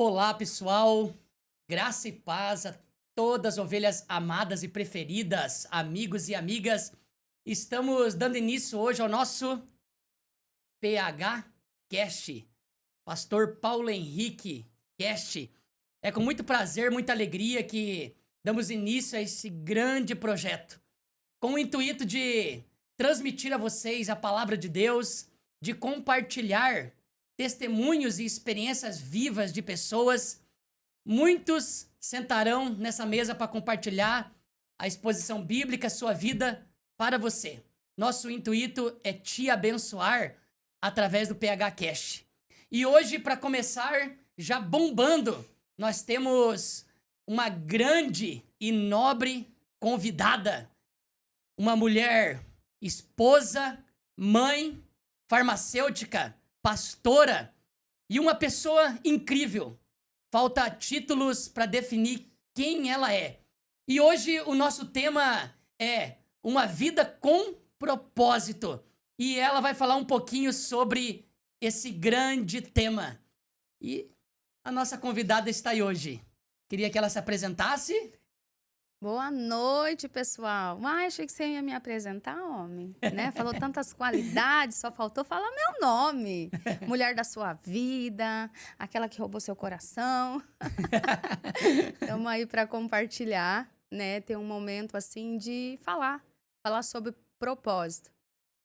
Olá, pessoal. Graça e paz a todas as ovelhas amadas e preferidas, amigos e amigas. Estamos dando início hoje ao nosso PH Cast, Pastor Paulo Henrique Cast. É com muito prazer, muita alegria que damos início a esse grande projeto, com o intuito de transmitir a vocês a palavra de Deus, de compartilhar testemunhos e experiências vivas de pessoas. Muitos sentarão nessa mesa para compartilhar a exposição bíblica, sua vida, para você. Nosso intuito é te abençoar através do PH Cash. E hoje, para começar, já bombando, nós temos uma grande e nobre convidada. Uma mulher, esposa, mãe, farmacêutica, pastora e uma pessoa incrível. Falta títulos para definir quem ela é. E hoje o nosso tema é uma vida com propósito. E ela vai falar um pouquinho sobre esse grande tema. E a nossa convidada está aí hoje. Queria que ela se apresentasse. Boa noite, pessoal. Achei que você ia me apresentar, homem, né? Falou tantas qualidades, só faltou falar meu nome. Mulher da sua vida, aquela que roubou seu coração. Estamos aí para compartilhar, né? Ter um momento assim de falar sobre propósito,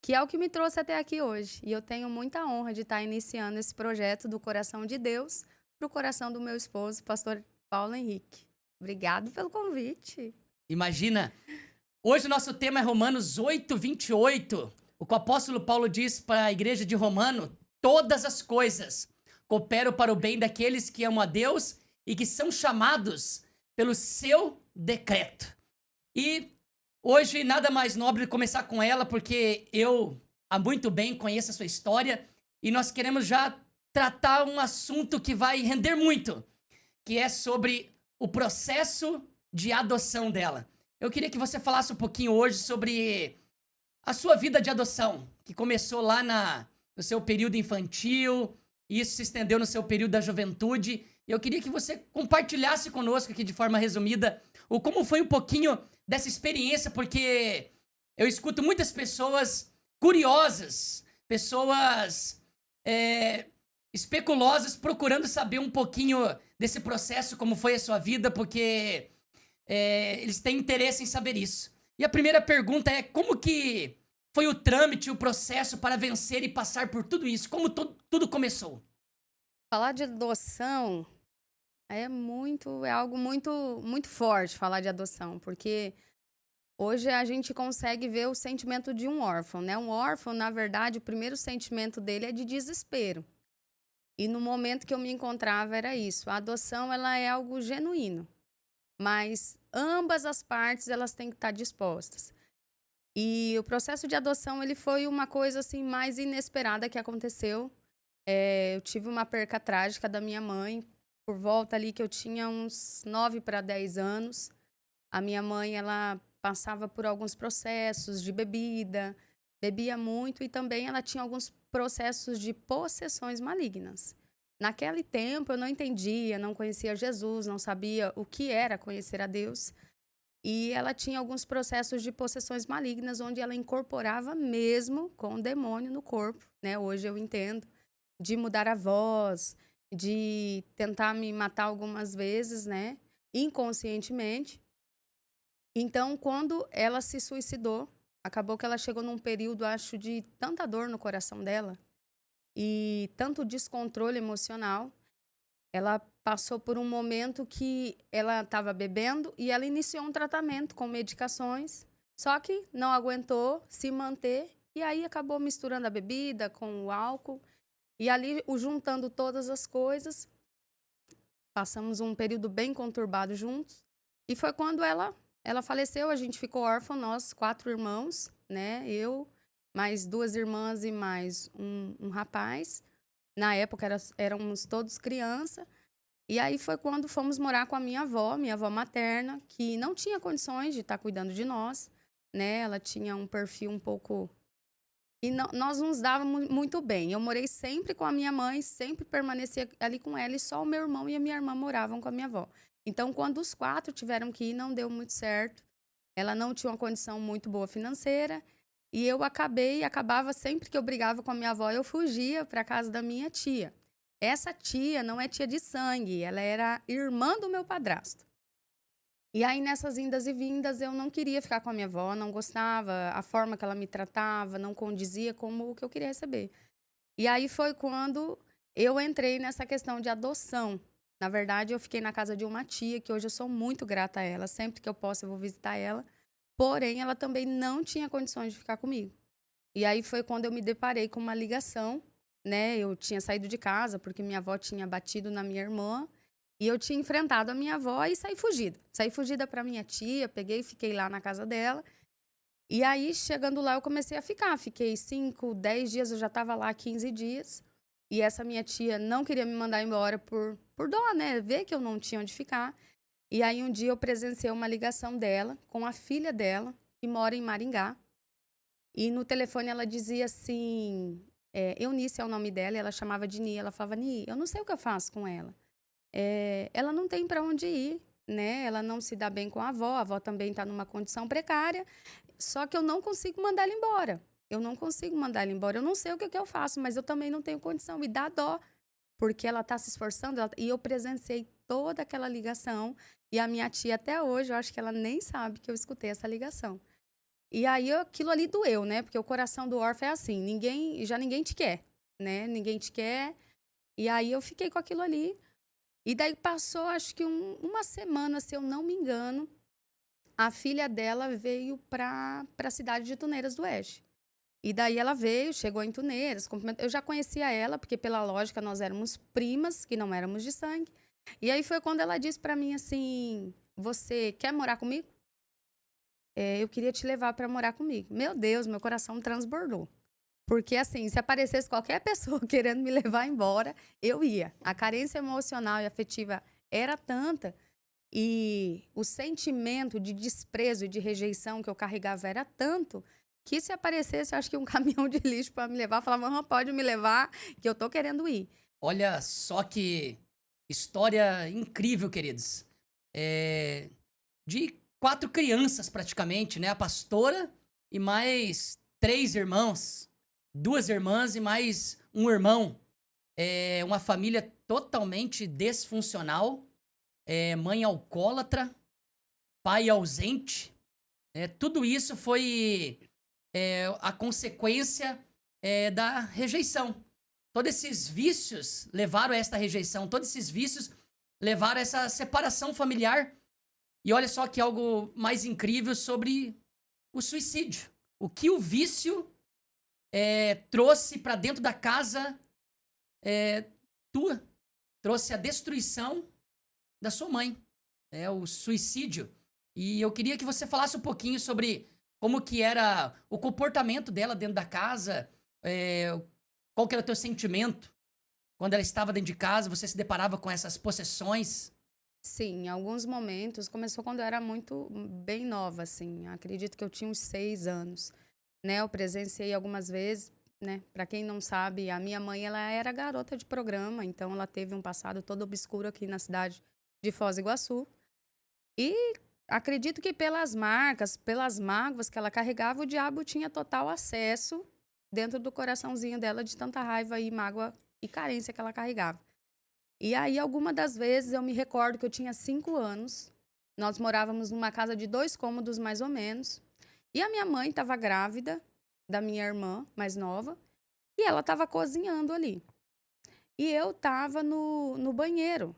que é o que me trouxe até aqui hoje. E eu tenho muita honra de estar iniciando esse projeto do coração de Deus para o coração do meu esposo, pastor Paulo Henrique. Obrigado pelo convite. Imagina, hoje o nosso tema é Romanos 8, 28. O que o apóstolo Paulo diz para a igreja de Romano: todas as coisas cooperam para o bem daqueles que amam a Deus e que são chamados pelo seu decreto. E hoje nada mais nobre de começar com ela, porque eu há muito bem conheço a sua história e nós queremos já tratar um assunto que vai render muito, que é sobre o processo de adoção dela. Eu queria que você falasse um pouquinho hoje sobre a sua vida de adoção, que começou lá no seu período infantil, e isso se estendeu no seu período da juventude. Eu queria que você compartilhasse conosco aqui de forma resumida o como foi um pouquinho dessa experiência, porque eu escuto muitas pessoas curiosas, pessoas especulosas, procurando saber um pouquinho desse processo, como foi a sua vida, porque eles têm interesse em saber isso. E a primeira pergunta é: como que foi o trâmite, o processo para vencer e passar por tudo isso? Como tudo começou? Falar de adoção é algo muito forte falar de adoção, porque hoje a gente consegue ver o sentimento de um órfão, né? Um órfão, na verdade, o primeiro sentimento dele é de desespero. E no momento que eu me encontrava era isso. A adoção, ela é algo genuíno, mas ambas as partes elas têm que estar dispostas. E o processo de adoção, ele foi uma coisa assim mais inesperada que aconteceu. Eu tive uma perca trágica da minha mãe, por volta ali que eu tinha uns 9 para 10 anos. A minha mãe, ela passava por alguns processos de bebida, bebia muito e também ela tinha alguns processos de possessões malignas. Naquele tempo eu não entendia, não conhecia Jesus, não sabia o que era conhecer a Deus. E ela tinha alguns processos de possessões malignas, onde ela incorporava mesmo com o demônio no corpo, né? Hoje eu entendo, de mudar a voz, de tentar me matar algumas vezes, né? Inconscientemente. Então, quando ela se suicidou, acabou que ela chegou num período, acho, de tanta dor no coração dela e tanto descontrole emocional. Ela passou por um momento que ela estava bebendo e ela iniciou um tratamento com medicações, só que não aguentou se manter e aí acabou misturando a bebida com o álcool e ali, juntando todas as coisas, passamos um período bem conturbado juntos e foi quando ela faleceu. A gente ficou órfão, nós 4 irmãos, né? Eu, mais 2 irmãs e mais um rapaz. Na época éramos todos criança. E aí foi quando fomos morar com a minha avó materna, que não tinha condições de estar cuidando de nós, né? Ela tinha um perfil um pouco E nós nos dávamos muito bem. Eu morei sempre com a minha mãe, sempre permanecia ali com ela, e só o meu irmão e a minha irmã moravam com a minha avó. Então, quando os 4 tiveram que ir, não deu muito certo. Ela não tinha uma condição muito boa financeira. E eu acabava sempre que eu brigava com a minha avó, eu fugia para casa da minha tia. Essa tia não é tia de sangue, ela era irmã do meu padrasto. E aí, nessas indas e vindas, eu não queria ficar com a minha avó, não gostava, a forma que ela me tratava não condizia com o que eu queria receber. E aí foi quando eu entrei nessa questão de adoção. Na verdade, eu fiquei na casa de uma tia, que hoje eu sou muito grata a ela, sempre que eu posso eu vou visitar ela. Porém, ela também não tinha condições de ficar comigo. E aí foi quando eu me deparei com uma ligação, né? Eu tinha saído de casa porque minha avó tinha batido na minha irmã. E eu tinha enfrentado a minha avó e saí fugida. Saí fugida para minha tia, peguei e fiquei lá na casa dela. E aí, chegando lá, eu comecei a ficar. Fiquei 5, 10 dias, eu já estava lá 15 dias. E essa minha tia não queria me mandar embora por dó, né? Ver que eu não tinha onde ficar. E aí, um dia, eu presenciei uma ligação dela com a filha dela, que mora em Maringá. E no telefone ela dizia assim... Eunice é o nome dela, e ela chamava de Ni. Ela falava, Ni, eu não sei o que eu faço com ela. Ela não tem para onde ir, né? Ela não se dá bem com a avó também está numa condição precária, só que eu não consigo mandar ela embora. Eu não consigo mandar ela embora. Eu não sei o que eu faço, mas eu também não tenho condição. E dá dó, porque ela está se esforçando. E eu presenciei toda aquela ligação. E a minha tia, até hoje, eu acho que ela nem sabe que eu escutei essa ligação. E aí, aquilo ali doeu, né? Porque o coração do órfão é assim, ninguém te quer, né? Ninguém te quer. E aí, eu fiquei com aquilo ali. E daí passou, acho que uma semana, se eu não me engano, a filha dela veio para a cidade de Tuneiras do Oeste. E daí ela veio, chegou em Tuneiras, cumprimentou. Eu já conhecia ela, porque pela lógica nós éramos primas, que não éramos de sangue. E aí foi quando ela disse para mim assim, você quer morar comigo? Eu queria te levar para morar comigo. Meu Deus, meu coração transbordou. Porque, assim, se aparecesse qualquer pessoa querendo me levar embora, eu ia. A carência emocional e afetiva era tanta, e o sentimento de desprezo e de rejeição que eu carregava era tanto, que se aparecesse, acho que um caminhão de lixo para me levar, eu falava, pode me levar, que eu tô querendo ir. Olha só que história incrível, queridos. De 4 crianças, praticamente, né? A pastora e mais 3 irmãos. 2 irmãs e mais um irmão. Uma família totalmente disfuncional. Mãe alcoólatra, pai ausente. Tudo isso foi a consequência da rejeição. Todos esses vícios levaram a esta rejeição. Todos esses vícios levaram a essa separação familiar. E olha só que algo mais incrível sobre o suicídio. O que o vício trouxe para dentro da casa tua. Trouxe a destruição da sua mãe. O suicídio. E eu queria que você falasse um pouquinho sobre como que era o comportamento dela dentro da casa, qual que era o teu sentimento quando ela estava dentro de casa, você se deparava com essas possessões. Sim, em alguns momentos, começou quando eu era muito bem nova, assim, acredito que eu tinha uns 6 anos, né, eu presenciei algumas vezes, né, para quem não sabe, a minha mãe, ela era garota de programa, então ela teve um passado todo obscuro aqui na cidade de Foz do Iguaçu, e acredito que pelas marcas, pelas mágoas que ela carregava, o diabo tinha total acesso dentro do coraçãozinho dela de tanta raiva e mágoa e carência que ela carregava. E aí, alguma das vezes, eu me recordo que eu tinha 5 anos. Nós morávamos numa casa de 2 cômodos, mais ou menos. E a minha mãe estava grávida da minha irmã mais nova. E ela estava cozinhando ali. E eu estava no banheiro.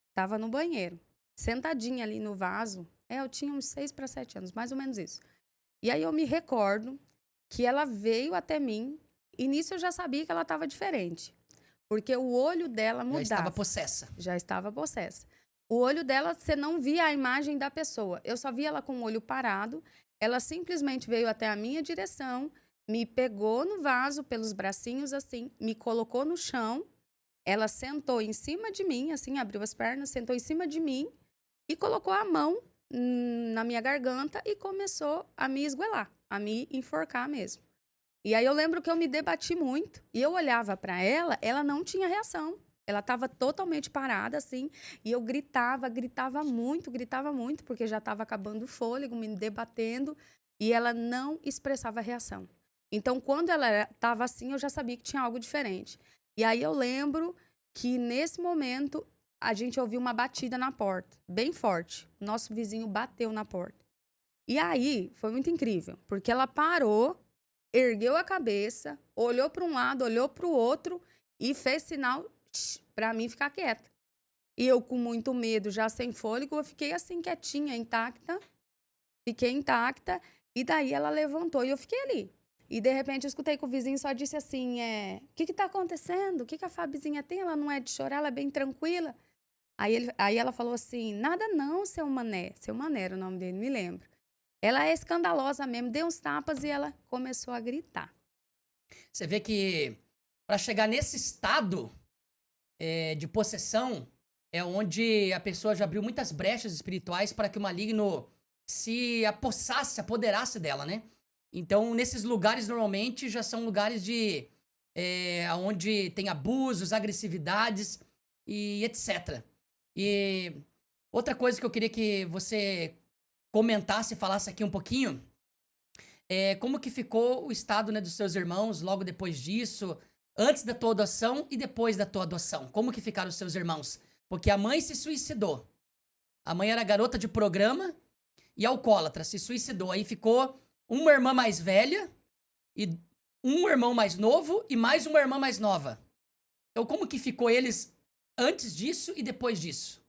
Estava no banheiro. Sentadinha ali no vaso. Eu tinha uns 6 para 7 anos, mais ou menos isso. E aí, eu me recordo que ela veio até mim. E nisso eu já sabia que ela estava diferente. Porque o olho dela mudava. Já estava possessa. Já estava possessa. O olho dela, você não via a imagem da pessoa. Eu só via ela com o olho parado. Ela simplesmente veio até a minha direção, me pegou no vaso pelos bracinhos assim, me colocou no chão. Ela sentou em cima de mim, assim, abriu as pernas, sentou em cima de mim e colocou a mão na minha garganta e começou a me esgoelar, a me enforcar mesmo. E aí eu lembro que eu me debati muito. E eu olhava para ela, ela não tinha reação. Ela estava totalmente parada, assim. E eu gritava muito, porque já estava acabando o fôlego, me debatendo. E ela não expressava reação. Então, quando ela estava assim, eu já sabia que tinha algo diferente. E aí eu lembro que, nesse momento, a gente ouviu uma batida na porta, bem forte. Nosso vizinho bateu na porta. E aí, foi muito incrível, porque ela parou, ergueu a cabeça, olhou para um lado, olhou para o outro e fez sinal para mim ficar quieta. E eu, com muito medo, já sem fôlego, eu fiquei assim, quietinha, intacta. Fiquei intacta. E daí ela levantou e eu fiquei ali. E, de repente, eu escutei que o vizinho só disse assim, o que tá acontecendo? O que a Fabizinha tem? Ela não é de chorar, ela é bem tranquila. Aí ela falou assim, nada não, seu Mané. Seu Mané era o nome dele, me lembro. Ela é escandalosa mesmo, deu uns tapas e ela começou a gritar. Você vê que para chegar nesse estado de possessão é onde a pessoa já abriu muitas brechas espirituais para que o maligno se apossasse, apoderasse dela, né? Então, nesses lugares, normalmente, já são lugares onde tem abusos, agressividades e etc. E outra coisa que eu queria que você comentasse, falasse aqui um pouquinho, como que ficou o estado, né, dos seus irmãos logo depois disso, antes da tua adoção e depois da tua adoção? Como que ficaram os seus irmãos? Porque a mãe se suicidou. A mãe era garota de programa e alcoólatra, se suicidou. Aí ficou uma irmã mais velha e um irmão mais novo e mais uma irmã mais nova. Então, como que ficou eles antes disso e depois disso?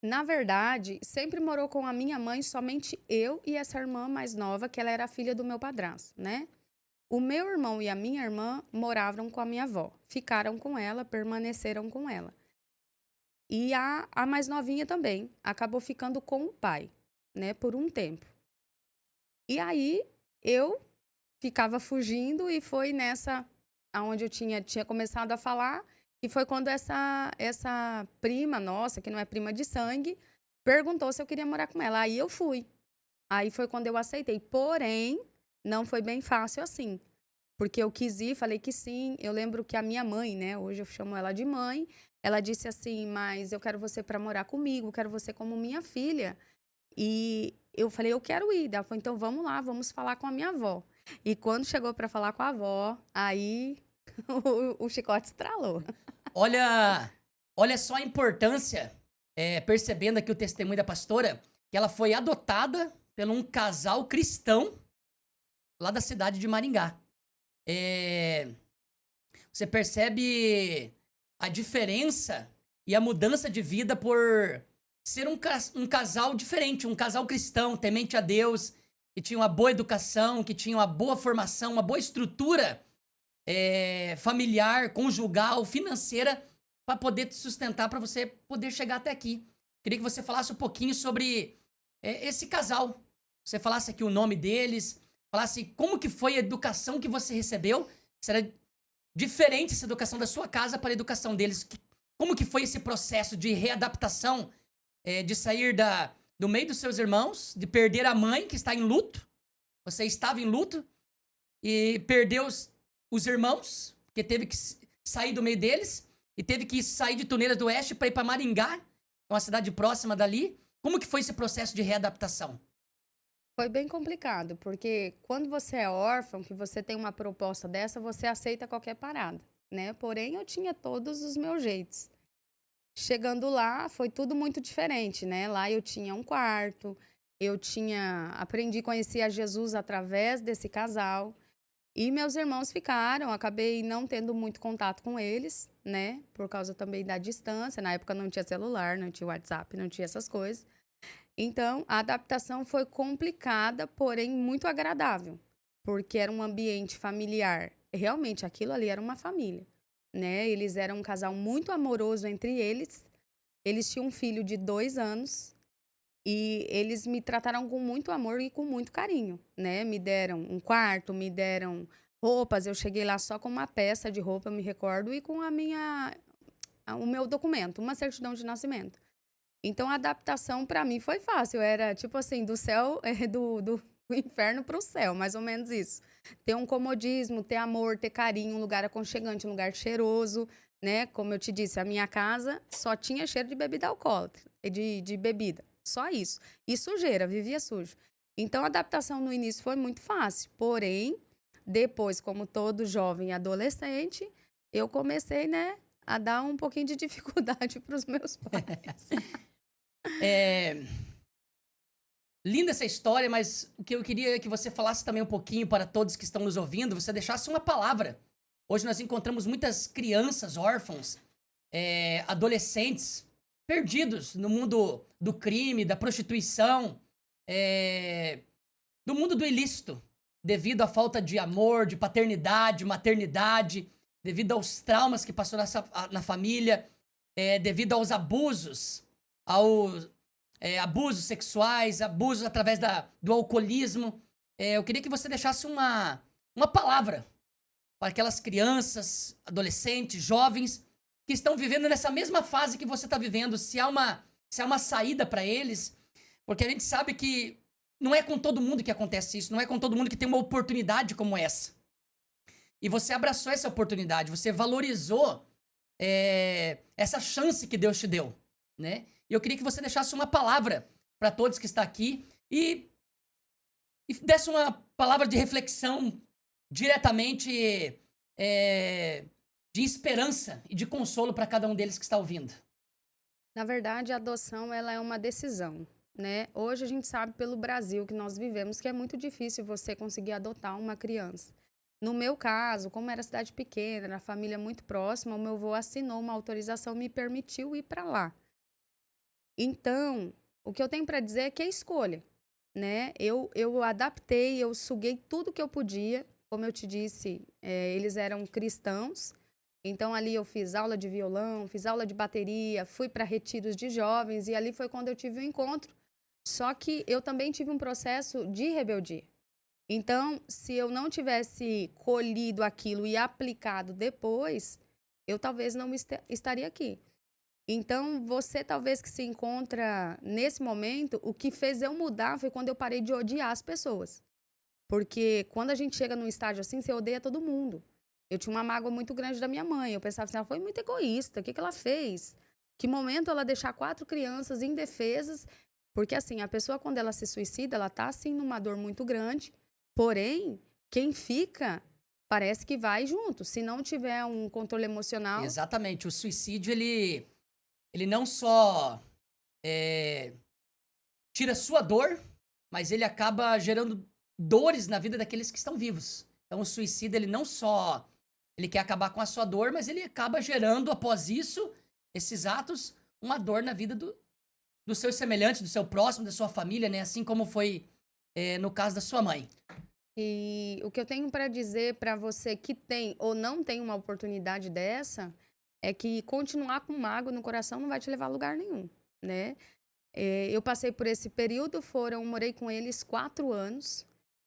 Na verdade, sempre morou com a minha mãe somente eu e essa irmã mais nova, que ela era filha do meu padrasto, né? O meu irmão e a minha irmã moravam com a minha avó. Ficaram com ela, permaneceram com ela. E a mais novinha também acabou ficando com o pai, né, por um tempo. E aí eu ficava fugindo e foi nessa aonde eu tinha começado a falar, e foi quando essa prima nossa, que não é prima de sangue, perguntou se eu queria morar com ela. Aí eu fui. Aí foi quando eu aceitei. Porém, não foi bem fácil assim. Porque eu quis ir, falei que sim. Eu lembro que a minha mãe, né, hoje eu chamo ela de mãe, ela disse assim, mas eu quero você para morar comigo, quero você como minha filha. E eu falei, eu quero ir. Ela falou, então vamos lá, vamos falar com a minha avó. E quando chegou para falar com a avó, aí o chicote estralou. Olha só a importância, percebendo aqui o testemunho da pastora, que ela foi adotada por um casal cristão lá da cidade de Maringá. Você percebe a diferença e a mudança de vida por ser um casal diferente, um casal cristão, temente a Deus, que tinha uma boa educação, que tinha uma boa formação, uma boa estrutura familiar, conjugal, financeira, para poder te sustentar, para você poder chegar até aqui. Queria que você falasse um pouquinho sobre esse casal. Você falasse aqui o nome deles, falasse como que foi a educação que você recebeu, se era diferente essa educação da sua casa para a educação deles. Como que foi esse processo de readaptação, de sair do meio dos seus irmãos, de perder a mãe, que está em luto, você estava em luto, e perdeu os irmãos, que teve que sair do meio deles, e teve que sair de Tuneiras do Oeste para ir para Maringá, uma cidade próxima dali. Como que foi esse processo de readaptação? Foi bem complicado, porque quando você é órfão, que você tem uma proposta dessa, você aceita qualquer parada, né? Porém, eu tinha todos os meus jeitos. Chegando lá, foi tudo muito diferente, né? Lá eu tinha um quarto, aprendi a conhecer a Jesus através desse casal. E meus irmãos ficaram, acabei não tendo muito contato com eles, né? Por causa também da distância. Na época não tinha celular, não tinha WhatsApp, não tinha essas coisas. Então, a adaptação foi complicada, porém muito agradável, porque era um ambiente familiar. Realmente, aquilo ali era uma família, né? Eles eram um casal muito amoroso entre eles. Eles tinham um filho de 2 anos e eles me trataram com muito amor e com muito carinho, né? Me deram um quarto, me deram roupas. Eu cheguei lá só com uma peça de roupa, eu me recordo, e com o meu documento, uma certidão de nascimento. Então, a adaptação para mim foi fácil. Era tipo assim, do céu, do inferno para o céu, mais ou menos isso. ter um comodismo, ter amor, ter carinho, um lugar aconchegante, um lugar cheiroso, né? Como eu te disse, a minha casa só tinha cheiro de bebida alcoólica, de bebida, só isso. E sujeira, vivia sujo. Então, a adaptação no início foi muito fácil, porém, depois, como todo jovem e adolescente, eu comecei, né, a dar um pouquinho de dificuldade para os meus pais. Linda essa história, mas o que eu queria é que você falasse também um pouquinho para todos que estão nos ouvindo, você deixasse uma palavra. Hoje nós encontramos muitas crianças órfãos, adolescentes, perdidos no mundo do crime, da prostituição, do mundo do ilícito, devido à falta de amor, de paternidade, maternidade, devido aos traumas que passou na família, devido aos abusos, abusos sexuais, abusos através do alcoolismo. Eu queria que você deixasse uma palavra para aquelas crianças, adolescentes, jovens que estão vivendo nessa mesma fase que você está vivendo. Se há uma saída para eles, porque a gente sabe que não é com todo mundo que acontece isso, não é com todo mundo que tem uma oportunidade como essa. E você abraçou essa oportunidade, você valorizou essa chance que Deus te deu, né? E eu queria que você deixasse uma palavra para todos que estão aqui e desse uma palavra de reflexão diretamente de esperança e de consolo para cada um deles que está ouvindo. Na verdade, a adoção, ela é uma decisão, né? Hoje a gente sabe pelo Brasil que nós vivemos que é muito difícil você conseguir adotar uma criança. No meu caso, como era cidade pequena, era família muito próxima, o meu avô assinou uma autorização, me permitiu ir para lá. Então, o que eu tenho para dizer é que é escolha, né? Eu adaptei, eu suguei tudo que eu podia. Como eu te disse, eles eram cristãos. Então, ali eu fiz aula de violão, fiz aula de bateria, fui para retiros de jovens e ali foi quando eu tive o encontro. Só que eu também tive um processo de rebeldia. Então, se eu não tivesse colhido aquilo e aplicado depois, eu talvez não estaria aqui. Então, você talvez que se encontra nesse momento, o que fez eu mudar foi quando eu parei de odiar as pessoas. Porque quando a gente chega num estágio assim, você odeia todo mundo. Eu tinha uma mágoa muito grande da minha mãe. Eu pensava assim, ela foi muito egoísta. O que ela fez? Que momento ela deixar 4 crianças indefesas? Porque assim, a pessoa quando ela se suicida, ela tá assim numa dor muito grande. Porém, quem fica parece que vai junto. Se não tiver um controle emocional... Exatamente. O suicídio, ele não só tira sua dor, mas ele acaba gerando dores na vida daqueles que estão vivos. Então o suicida, ele não só ele quer acabar com a sua dor, mas ele acaba gerando, após isso, esses atos, uma dor na vida dos seus semelhantes, do seu próximo, da sua família, né? Assim como foi no caso da sua mãe. E o que eu tenho para dizer para você que tem ou não tem uma oportunidade dessa é que continuar com mágoa no coração não vai te levar a lugar nenhum, né? Eu passei por esse período, morei com eles 4 anos.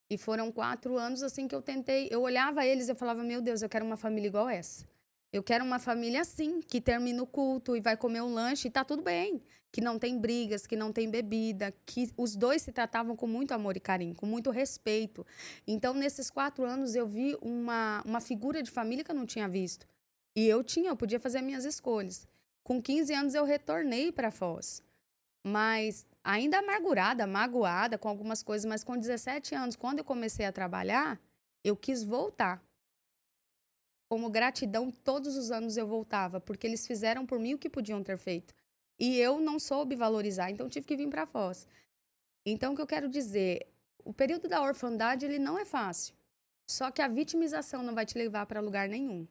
E foram 4 anos assim que eu olhava eles e eu falava, meu Deus, eu quero uma família igual essa. Eu quero uma família assim, que termina o culto e vai comer um lanche e tá tudo bem. Que não tem brigas, que não tem bebida, que os dois se tratavam com muito amor e carinho, com muito respeito. Então, nesses 4 anos, eu vi uma figura de família que eu não tinha visto. E eu podia fazer minhas escolhas. Com 15 anos, eu retornei para Foz. Mas ainda amargurada, magoada com algumas coisas, mas com 17 anos, quando eu comecei a trabalhar, eu quis voltar. Como gratidão, todos os anos eu voltava, porque eles fizeram por mim o que podiam ter feito. E eu não soube valorizar, então tive que vir para Foz. Então, o que eu quero dizer, o período da orfandade, ele não é fácil. Só que a vitimização não vai te levar para lugar nenhum,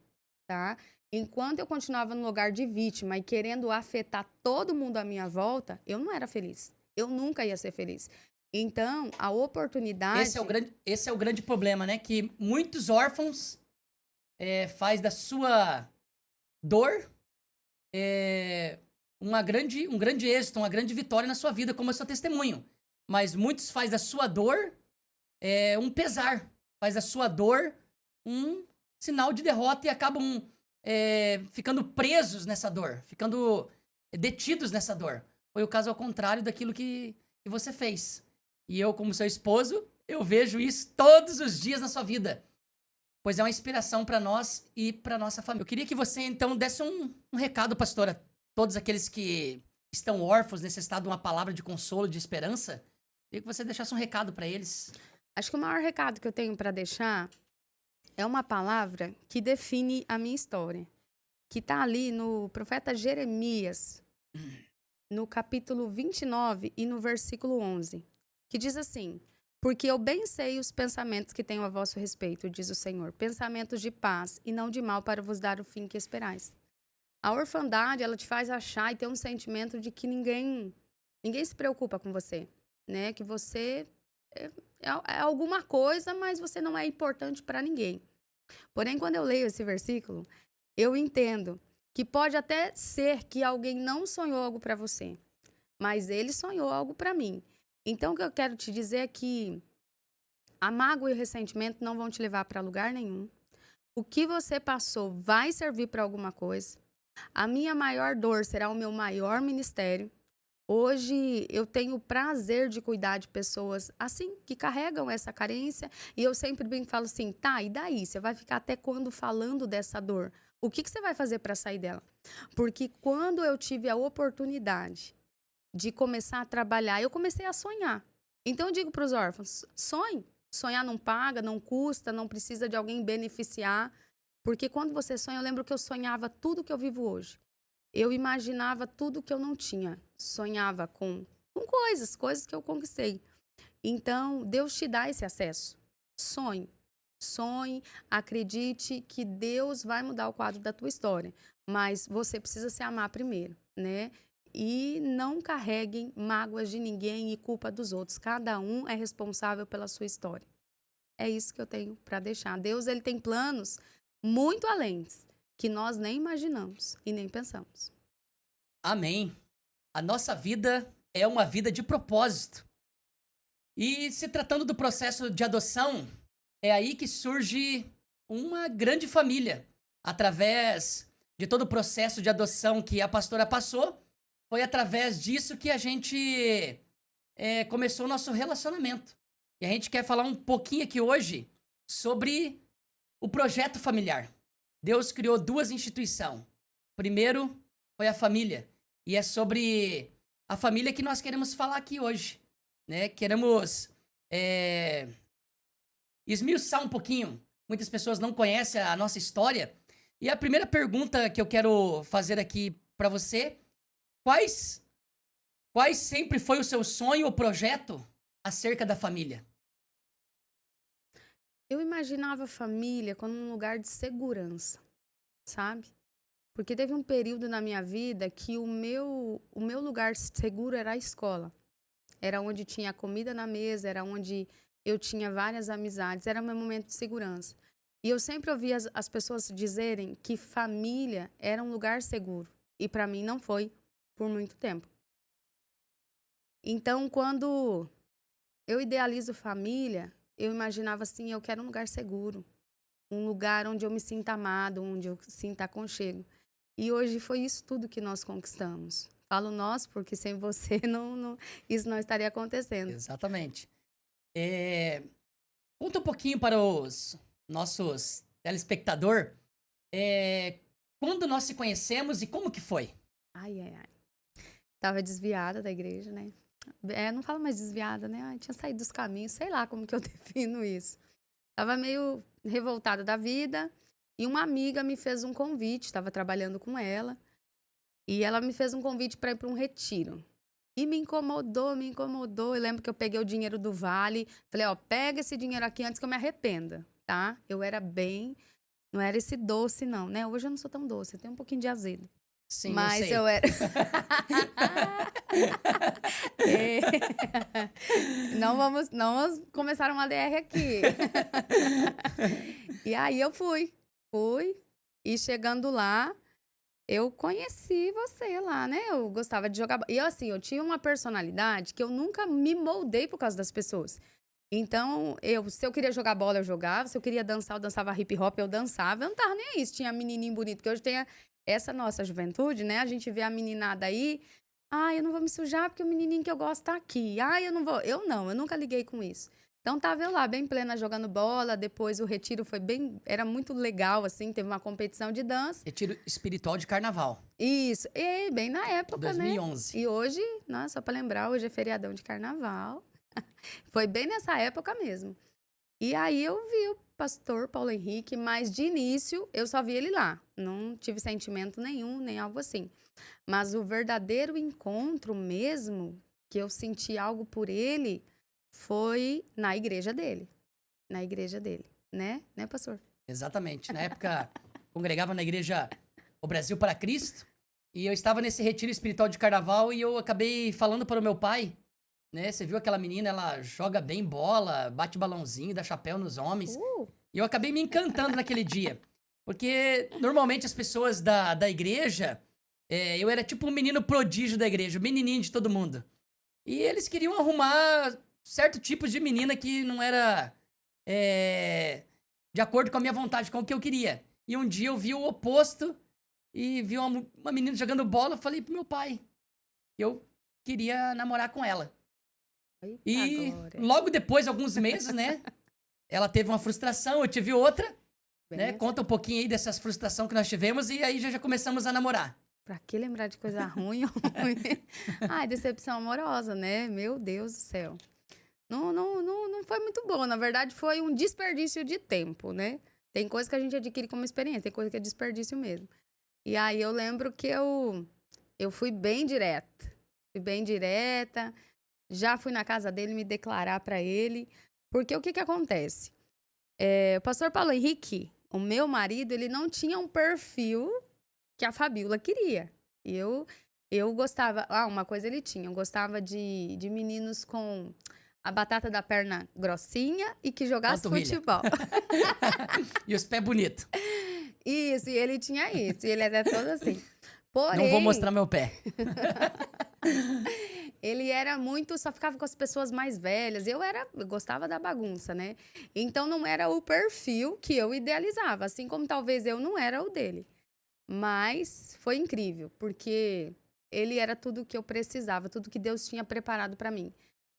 tá? Enquanto eu continuava no lugar de vítima e querendo afetar todo mundo à minha volta, eu não era feliz. Eu nunca ia ser feliz. Então, a oportunidade... Esse é o grande problema, né? Que muitos órfãos faz da sua dor um grande êxito, uma grande vitória na sua vida, como é o seu testemunho. Mas muitos faz da sua dor um pesar. Faz da sua dor um sinal de derrota e acabam... ficando presos nessa dor, ficando detidos nessa dor. Foi o caso ao contrário daquilo que você fez. E eu, como seu esposo, Eu vejo isso todos os dias na sua vida, pois é uma inspiração para nós e para nossa família. Eu queria que você, então, desse um recado, pastora, todos aqueles que estão órfãos, necessitados de uma palavra de consolo, de esperança. Queria que você deixasse um recado para eles. Acho que o maior recado que eu tenho para deixar é uma palavra que define a minha história, que está ali no profeta Jeremias, no capítulo 29 e no versículo 11, que diz assim: porque eu bem sei os pensamentos que tenho a vosso respeito, diz o Senhor, pensamentos de paz e não de mal, para vos dar o fim que esperais. A orfandade, ela te faz achar e ter um sentimento de que ninguém se preocupa com você, né? Que você é alguma coisa, mas você não é importante para ninguém. Porém, quando eu leio esse versículo, eu entendo que pode até ser que alguém não sonhou algo para você, mas ele sonhou algo para mim. Então, o que eu quero te dizer é que a mágoa e o ressentimento não vão te levar para lugar nenhum. O que você passou vai servir para alguma coisa. A minha maior dor será o meu maior ministério. Hoje eu tenho o prazer de cuidar de pessoas assim, que carregam essa carência. E eu sempre bem falo assim, tá, e daí? Você vai ficar até quando falando dessa dor? O que você vai fazer para sair dela? Porque quando eu tive a oportunidade de começar a trabalhar, eu comecei a sonhar. Então eu digo para os órfãos, sonhe. Sonhar não paga, não custa, não precisa de alguém beneficiar. Porque quando você sonha, eu lembro que eu sonhava tudo que eu vivo hoje. Eu imaginava tudo que eu não tinha. Sonhava com coisas que eu conquistei. Então, Deus te dá esse acesso. Sonhe. Sonhe, acredite que Deus vai mudar o quadro da tua história. Mas você precisa se amar primeiro, né? E não carreguem mágoas de ninguém e culpa dos outros. Cada um é responsável pela sua história. É isso que eu tenho para deixar. Deus, ele tem planos muito além que nós nem imaginamos e nem pensamos. Amém. A nossa vida é uma vida de propósito. E se tratando do processo de adoção, é aí que surge uma grande família. Através de todo o processo de adoção que a pastora passou, foi através disso que a gente começou o nosso relacionamento. E a gente quer falar um pouquinho aqui hoje sobre o projeto familiar. Deus criou duas instituições. Primeiro foi a família. E é sobre a família que nós queremos falar aqui hoje, né? Queremos esmiuçar um pouquinho. Muitas pessoas não conhecem a nossa história. E a primeira pergunta que eu quero fazer aqui para você, quais sempre foi o seu sonho ou projeto acerca da família? Eu imaginava a família como um lugar de segurança, sabe? Porque teve um período na minha vida que o meu lugar seguro era a escola. Era onde tinha comida na mesa, era onde eu tinha várias amizades, era o meu momento de segurança. E eu sempre ouvia as pessoas dizerem que família era um lugar seguro. E para mim não foi por muito tempo. Então, quando eu idealizo família, eu imaginava assim, eu quero um lugar seguro. Um lugar onde eu me sinta amado, onde eu sinta aconchego. E hoje foi isso tudo que nós conquistamos. Falo nós, porque sem você isso não estaria acontecendo. Exatamente. Conta um pouquinho para os nossos telespectadores quando nós se conhecemos e como que foi? Ai. Tava desviada da igreja, né? Não falo mais desviada, né? Tinha saído dos caminhos, sei lá como que eu defino isso. Tava meio revoltada da vida e uma amiga me fez um convite, estava trabalhando com ela, e ela me fez um convite para ir para um retiro. E me incomodou. Eu lembro que eu peguei o dinheiro do vale, falei, ó, pega esse dinheiro aqui antes que eu me arrependa, tá? Eu era não era esse doce não, né? Hoje eu não sou tão doce, eu tenho um pouquinho de azedo. Sim, Mas eu sei. eu era... Não vamos começar uma DR aqui. E aí eu fui. E chegando lá, eu conheci você lá, né? Eu gostava de jogar... E assim, eu tinha uma personalidade que eu nunca me moldei por causa das pessoas. Então, se eu queria jogar bola, eu jogava. Se eu queria dançar, eu dançava hip hop, eu dançava. Eu não tava nem aí se tinha menininho bonito. Porque hoje tem essa nossa juventude, né? A gente vê a meninada aí... eu não vou me sujar porque o menininho que eu gosto tá aqui. Eu não vou... Eu nunca liguei com isso. Então tava eu lá, bem plena, jogando bola. Depois o retiro era muito legal, assim, teve uma competição de dança. Retiro espiritual de carnaval, Isso, e bem na época, né? 2011. E hoje, nossa, só pra lembrar, hoje é feriadão de carnaval. Foi bem nessa época mesmo. E aí eu vi o pastor Paulo Henrique, mas de início eu só vi ele lá. Não tive sentimento nenhum, nem algo assim. Mas o verdadeiro encontro mesmo, que eu senti algo por ele, foi na igreja dele. Na igreja dele, né? Né, pastor? Exatamente. Na época, congregava na igreja O Brasil para Cristo. E eu estava nesse retiro espiritual de carnaval e eu acabei falando para o meu pai, né? Você viu aquela menina, ela joga bem bola, bate balãozinho, dá chapéu nos homens. E eu acabei me encantando naquele dia. Porque normalmente as pessoas da igreja, eu era tipo um menino prodígio da igreja, o menininho de todo mundo. E eles queriam arrumar certo tipo de menina que não era de acordo com a minha vontade, com o que eu queria. E um dia eu vi o oposto e vi uma menina jogando bola, eu falei pro meu pai que eu queria namorar com ela. Eita E glória. logo depois, alguns meses, né? Ela teve uma frustração, eu tive outra, Bem né? assim. Conta um pouquinho aí dessas frustrações que nós tivemos e aí já começamos a namorar. Pra que lembrar de coisa ruim? Ai, decepção amorosa, né? Meu Deus do céu. Não foi muito bom. Na verdade, foi um desperdício de tempo, né? Tem coisa que a gente adquire como experiência, tem coisa que é desperdício mesmo. E aí eu lembro que eu fui bem direta. Fui bem direta. Já fui na casa dele me declarar pra ele. Porque o que acontece? O pastor Paulo Henrique, o meu marido, ele não tinha um perfil que a Fabíola queria. Eu gostava... Ah, uma coisa ele tinha. Eu gostava de meninos com a batata da perna grossinha e que jogasse Panturrilha. futebol. E os pés bonitos. Isso, e ele tinha isso. E ele era todo assim. Porém, Não vou mostrar meu pé. ele era muito... Só ficava com as pessoas mais velhas. Eu gostava da bagunça, né? Então, não era o perfil que eu idealizava. Assim como talvez eu não era o dele. Mas foi incrível, porque ele era tudo o que eu precisava, tudo que Deus tinha preparado para mim.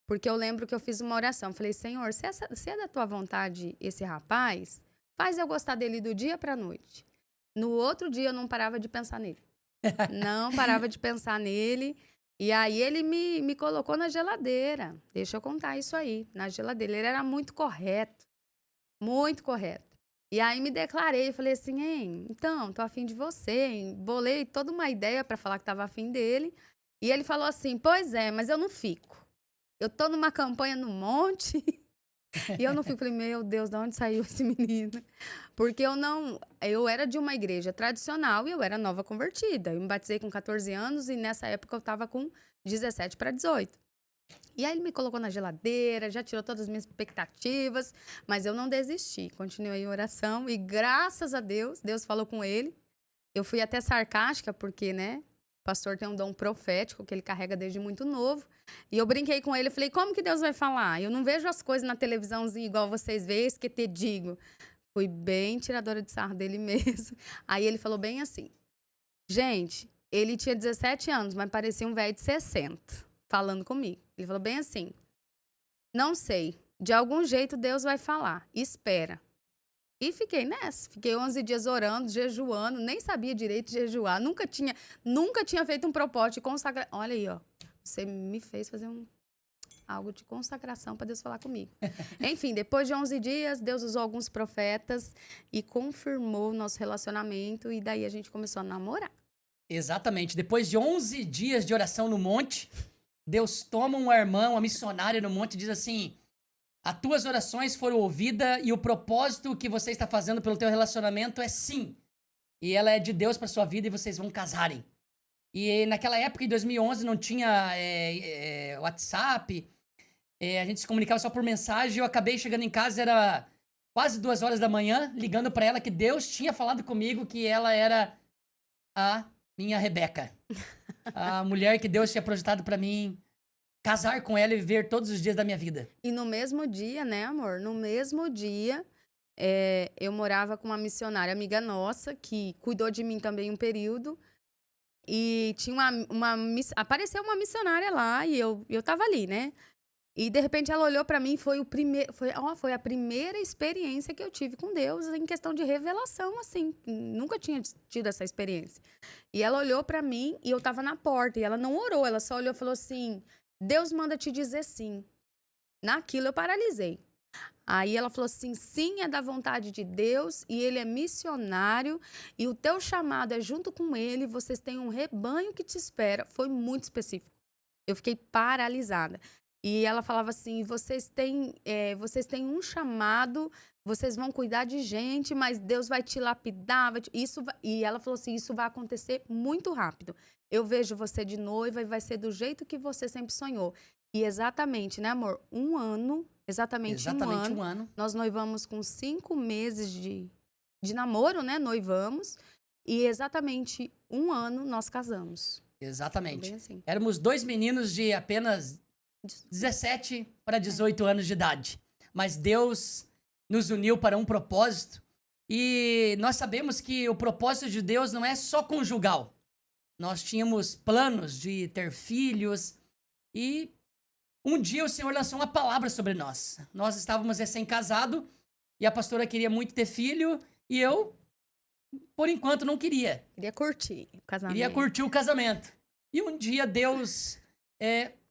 Porque eu lembro que eu fiz uma oração, falei, Senhor, se é da tua vontade esse rapaz, faz eu gostar dele do dia pra noite. No outro dia eu não parava de pensar nele. Não parava de pensar nele. E aí ele me colocou na geladeira. Deixa eu contar isso aí, na geladeira. Ele era muito correto, muito correto. E aí me declarei, falei assim, hein, então, tô afim de você, hein? Bolei toda uma ideia pra falar que tava afim dele. E ele falou assim, pois é, mas eu não fico. Eu tô numa campanha no monte e eu não fico. Falei, meu Deus, de onde saiu esse menino? Porque eu era de uma igreja tradicional e eu era nova convertida. Eu me batizei com 14 anos e nessa época eu tava com 17 para 18. E aí ele me colocou na geladeira, já tirou todas as minhas expectativas, mas eu não desisti, continuei em oração e graças a Deus, Deus falou com ele. Eu fui até sarcástica porque, né, o pastor tem um dom profético que ele carrega desde muito novo. E eu brinquei com ele, falei, como que Deus vai falar? Eu não vejo as coisas na televisãozinha igual vocês veem, que te digo. Fui bem tiradora de sarro dele mesmo. Aí ele falou bem assim, gente, ele tinha 17 anos, mas parecia um velho de 60. Falando comigo. Ele falou bem assim, não sei, de algum jeito Deus vai falar, espera. E fiquei nessa, fiquei 11 dias orando, jejuando, nem sabia direito jejuar, nunca tinha feito um propósito de consagração. Olha aí, ó, você me fez fazer algo de consagração para Deus falar comigo. Enfim, depois de 11 dias, Deus usou alguns profetas e confirmou o nosso relacionamento e daí a gente começou a namorar. Exatamente. Depois de 11 dias de oração no monte, Deus toma uma irmã, uma missionária no monte e diz assim, as tuas orações foram ouvidas e o propósito que você está fazendo pelo teu relacionamento é sim. E ela é de Deus para sua vida e vocês vão casarem. E naquela época, em 2011, não tinha WhatsApp, a gente se comunicava só por mensagem. Eu acabei chegando em casa, era quase 2 horas da manhã, ligando para ela que Deus tinha falado comigo que ela era a minha Rebeca. A mulher que Deus tinha projetado para mim casar com ela e viver todos os dias da minha vida. E no mesmo dia, né, amor? No mesmo dia, eu morava com uma missionária amiga nossa, que cuidou de mim também um período. E tinha apareceu uma missionária lá e eu tava ali, né? E de repente ela olhou pra mim e foi a primeira experiência que eu tive com Deus em questão de revelação, assim. Nunca tinha tido essa experiência. E ela olhou pra mim e eu tava na porta. E ela não orou, ela só olhou e falou assim: Deus manda te dizer sim. Naquilo eu paralisei. Aí ela falou assim: sim, é da vontade de Deus e ele é missionário e o teu chamado é junto com ele, vocês têm um rebanho que te espera. Foi muito específico. Eu fiquei paralisada. E ela falava assim: vocês têm um chamado, vocês vão cuidar de gente, mas Deus vai te lapidar. E ela falou assim: isso vai acontecer muito rápido. Eu vejo você de noiva e vai ser do jeito que você sempre sonhou. E exatamente, né, amor? Exatamente um ano. Nós noivamos com 5 meses de namoro, né? Noivamos. E exatamente 1 ano nós casamos. Exatamente. Bem assim. Éramos 2 meninos de apenas 17 para 18 anos de idade. Mas Deus nos uniu para um propósito. E nós sabemos que o propósito de Deus não é só conjugal. Nós tínhamos planos de ter filhos. E um dia o Senhor lançou uma palavra sobre nós. Nós estávamos recém-casados e a pastora queria muito ter filho. E eu, por enquanto, não queria. Queria curtir o casamento. Queria curtir o casamento. E um dia Deus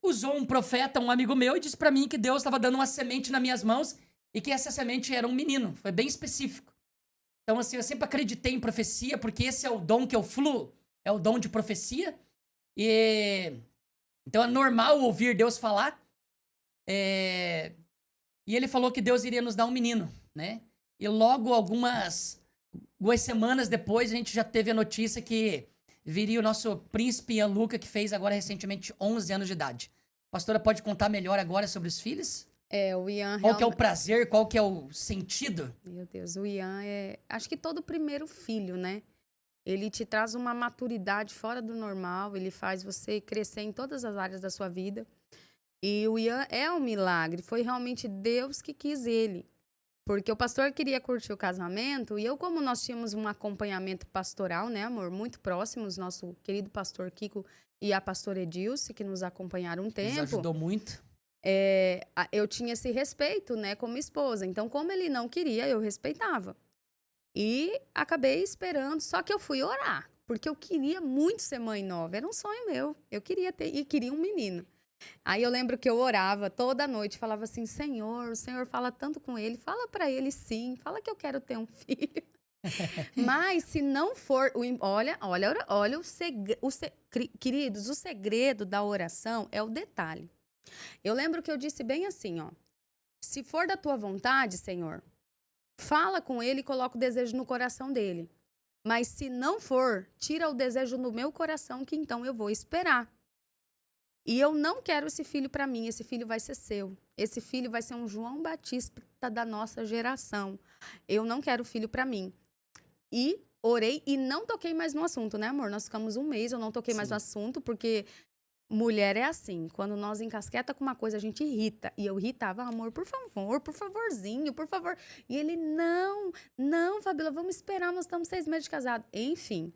usou um profeta, um amigo meu, e disse pra mim que Deus estava dando uma semente nas minhas mãos e que essa semente era um menino. Foi bem específico. Então, assim, eu sempre acreditei em profecia, porque esse é o dom que eu fluo, é o dom de profecia. Então é normal ouvir Deus falar. E ele falou que Deus iria nos dar um menino, né? E logo algumas semanas depois, a gente já teve a notícia que viria o nosso príncipe Ian Luca, que fez agora recentemente 11 anos de idade. A pastora pode contar melhor agora sobre os filhos? O Ian... Qual que é o prazer, qual que é o sentido? Meu Deus, o Ian acho que todo primeiro filho, né? Ele te traz uma maturidade fora do normal, ele faz você crescer em todas as áreas da sua vida. E o Ian é um milagre, foi realmente Deus que quis ele. Porque o pastor queria curtir o casamento e eu, como nós tínhamos um acompanhamento pastoral, né, amor, muito próximos, nosso querido pastor Kiko e a pastora Edilce, que nos acompanharam um tempo. Nos ajudou muito. Eu tinha esse respeito, né, como esposa. Então, como ele não queria, eu respeitava. E acabei esperando, só que eu fui orar, porque eu queria muito ser mãe nova, era um sonho meu. Eu queria ter, e queria um menino. Aí eu lembro que eu orava toda noite, falava assim: Senhor, o Senhor fala tanto com ele, fala pra ele sim, fala que eu quero ter um filho. Mas se não for, olha queridos, o segredo da oração é o detalhe. Eu lembro que eu disse bem assim, ó: se for da tua vontade, Senhor, fala com ele e coloca o desejo no coração dele. Mas se não for, tira o desejo do meu coração, que então eu vou esperar. E eu não quero esse filho para mim, esse filho vai ser seu. Esse filho vai ser um João Batista da nossa geração. Eu não quero filho para mim. E orei e não toquei mais no assunto, né, amor? Nós ficamos 1 mês, eu não toquei mais no assunto, porque mulher é assim. Quando nós encasqueta com uma coisa, a gente irrita. E eu irritava: amor, por favor, por favorzinho, por favor. E ele: não, Fabíola, vamos esperar, nós estamos 6 meses de casado. Enfim.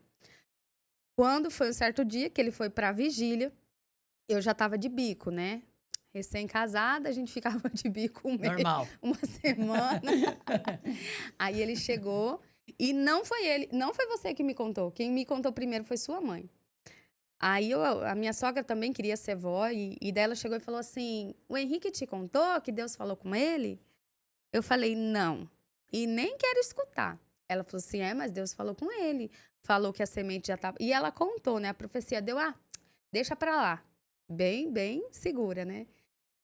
Quando foi um certo dia que ele foi pra vigília, eu já tava de bico, né? Recém-casada, a gente ficava de bico 1 mês, Normal. 1 semana. Aí ele chegou e não foi você que me contou. Quem me contou primeiro foi sua mãe. Aí a minha sogra também queria ser vó e daí ela chegou e falou assim: o Henrique te contou que Deus falou com ele? Eu falei: não, e nem quero escutar. Ela falou assim: mas Deus falou com ele. Falou que a semente já estava... E ela contou, né? A profecia deu: deixa pra lá. Bem segura, né?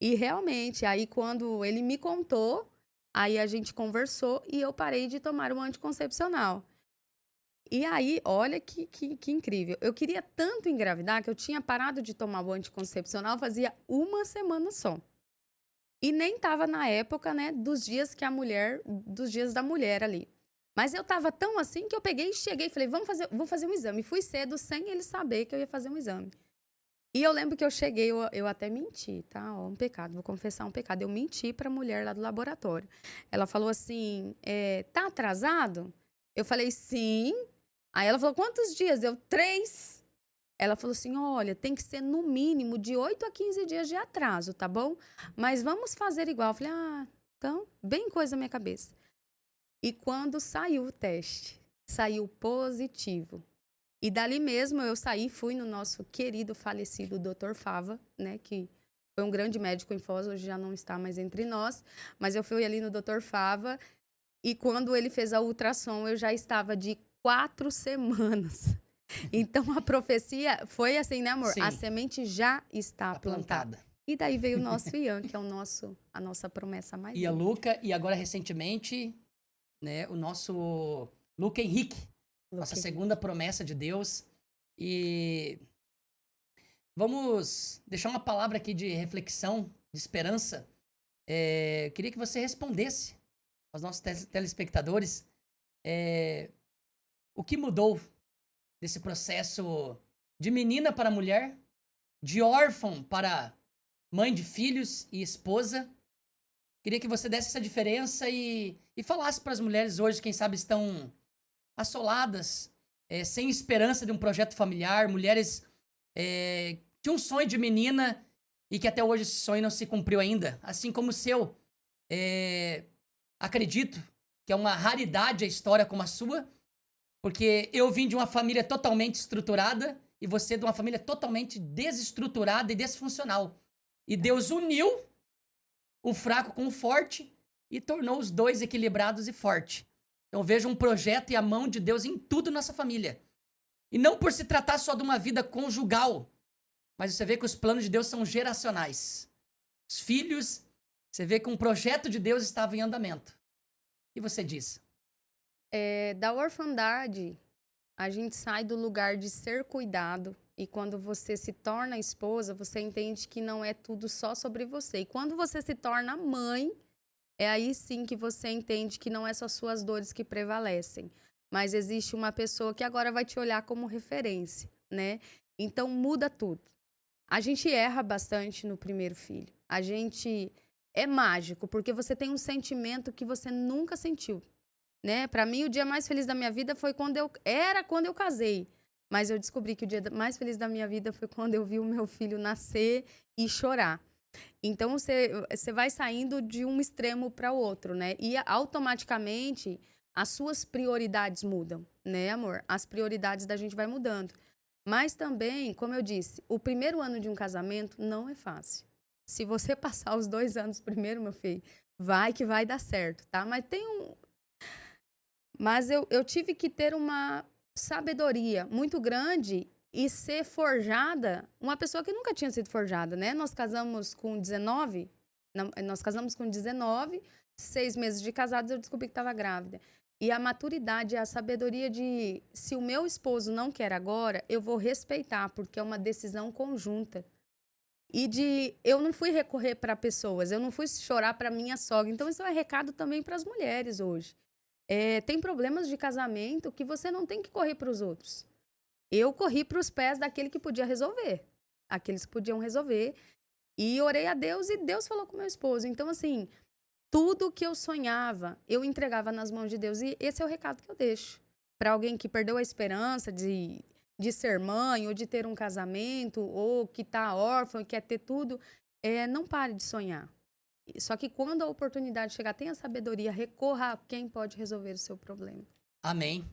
E realmente, aí quando ele me contou, aí a gente conversou e eu parei de tomar o anticoncepcional. E aí, olha que incrível. Eu queria tanto engravidar que eu tinha parado de tomar o anticoncepcional fazia 1 semana só. E nem tava na época, né, dos dias da mulher ali. Mas eu tava tão assim que eu peguei e cheguei e falei: vou fazer um exame. Fui cedo sem ele saber que eu ia fazer um exame. E eu lembro que eu cheguei, eu até menti, tá? Um pecado, vou confessar um pecado. Eu menti pra mulher lá do laboratório. Ela falou assim: tá atrasado? Eu falei: sim. Aí ela falou: quantos dias? Eu: 3. Ela falou assim: olha, tem que ser no mínimo de 8 a 15 dias de atraso, tá bom? Mas vamos fazer igual. Eu falei: ah, então, bem coisa na minha cabeça. E quando saiu o teste, saiu positivo. E dali mesmo eu saí, fui no nosso querido falecido Dr. Fava, né, que foi um grande médico em Foz, hoje já não está mais entre nós, mas eu fui ali no Dr. Fava e quando ele fez a ultrassom eu já estava de 4 semanas. Então a profecia foi assim, né, amor? Sim. A semente já está Tá plantada. plantada. E daí veio o nosso Ian, que é a nossa promessa mais E a linda. Luca, e agora recentemente, né, o nosso Luca Henrique, nossa Luca segunda promessa de Deus. E vamos deixar uma palavra aqui de reflexão, de esperança. Eu queria que você respondesse aos nossos telespectadores o que mudou desse processo de menina para mulher, de órfão para mãe de filhos e esposa. Queria que você desse essa diferença e falasse para as mulheres hoje, quem sabe estão assoladas, sem esperança de um projeto familiar, mulheres que tinham um sonho de menina e que até hoje esse sonho não se cumpriu ainda, assim como o seu. Acredito que é uma raridade a história como a sua, porque eu vim de uma família totalmente estruturada e você de uma família totalmente desestruturada e desfuncional. E Deus uniu o fraco com o forte e tornou os dois equilibrados e fortes. Então vejo um projeto e a mão de Deus em tudo nessa família. E não por se tratar só de uma vida conjugal, mas você vê que os planos de Deus são geracionais. Os filhos, você vê que um projeto de Deus estava em andamento. E você diz? Da orfandade, a gente sai do lugar de ser cuidado e quando você se torna esposa, você entende que não é tudo só sobre você. E quando você se torna mãe, é aí sim que você entende que não é só suas dores que prevalecem, mas existe uma pessoa que agora vai te olhar como referência, né? Então muda tudo. A gente erra bastante no primeiro filho. A gente é mágico, porque você tem um sentimento que você nunca sentiu, né? Para mim, o dia mais feliz da minha vida foi quando eu casei. Mas eu descobri que o dia mais feliz da minha vida foi quando eu vi o meu filho nascer e chorar. Então, você vai saindo de um extremo para o outro, né? E automaticamente as suas prioridades mudam, né, amor? As prioridades da gente vai mudando. Mas também, como eu disse, o primeiro ano de um casamento não é fácil. Se você passar os 2 anos primeiro, meu filho, vai que vai dar certo, tá? Mas eu tive que ter uma sabedoria muito grande e ser forjada, uma pessoa que nunca tinha sido forjada, né? Nós casamos com 19, nós casamos com 19, 6 meses de casados eu descobri que estava grávida. E a maturidade, a sabedoria de, se o meu esposo não quer agora, eu vou respeitar, porque é uma decisão conjunta. Eu não fui recorrer para pessoas, eu não fui chorar para minha sogra. Então, isso é um recado também para as mulheres hoje. Tem problemas de casamento que você não tem que correr para os outros. Eu corri para os pés daquele que podia resolver. Aqueles que podiam resolver. E orei a Deus e Deus falou com meu esposo. Então, assim, tudo que eu sonhava, eu entregava nas mãos de Deus. E esse é o recado que eu deixo. Para alguém que perdeu a esperança de ser mãe, ou de ter um casamento, ou que está órfão e quer ter tudo, não pare de sonhar. Só que quando a oportunidade chegar, tenha sabedoria, recorra a quem pode resolver o seu problema. Amém.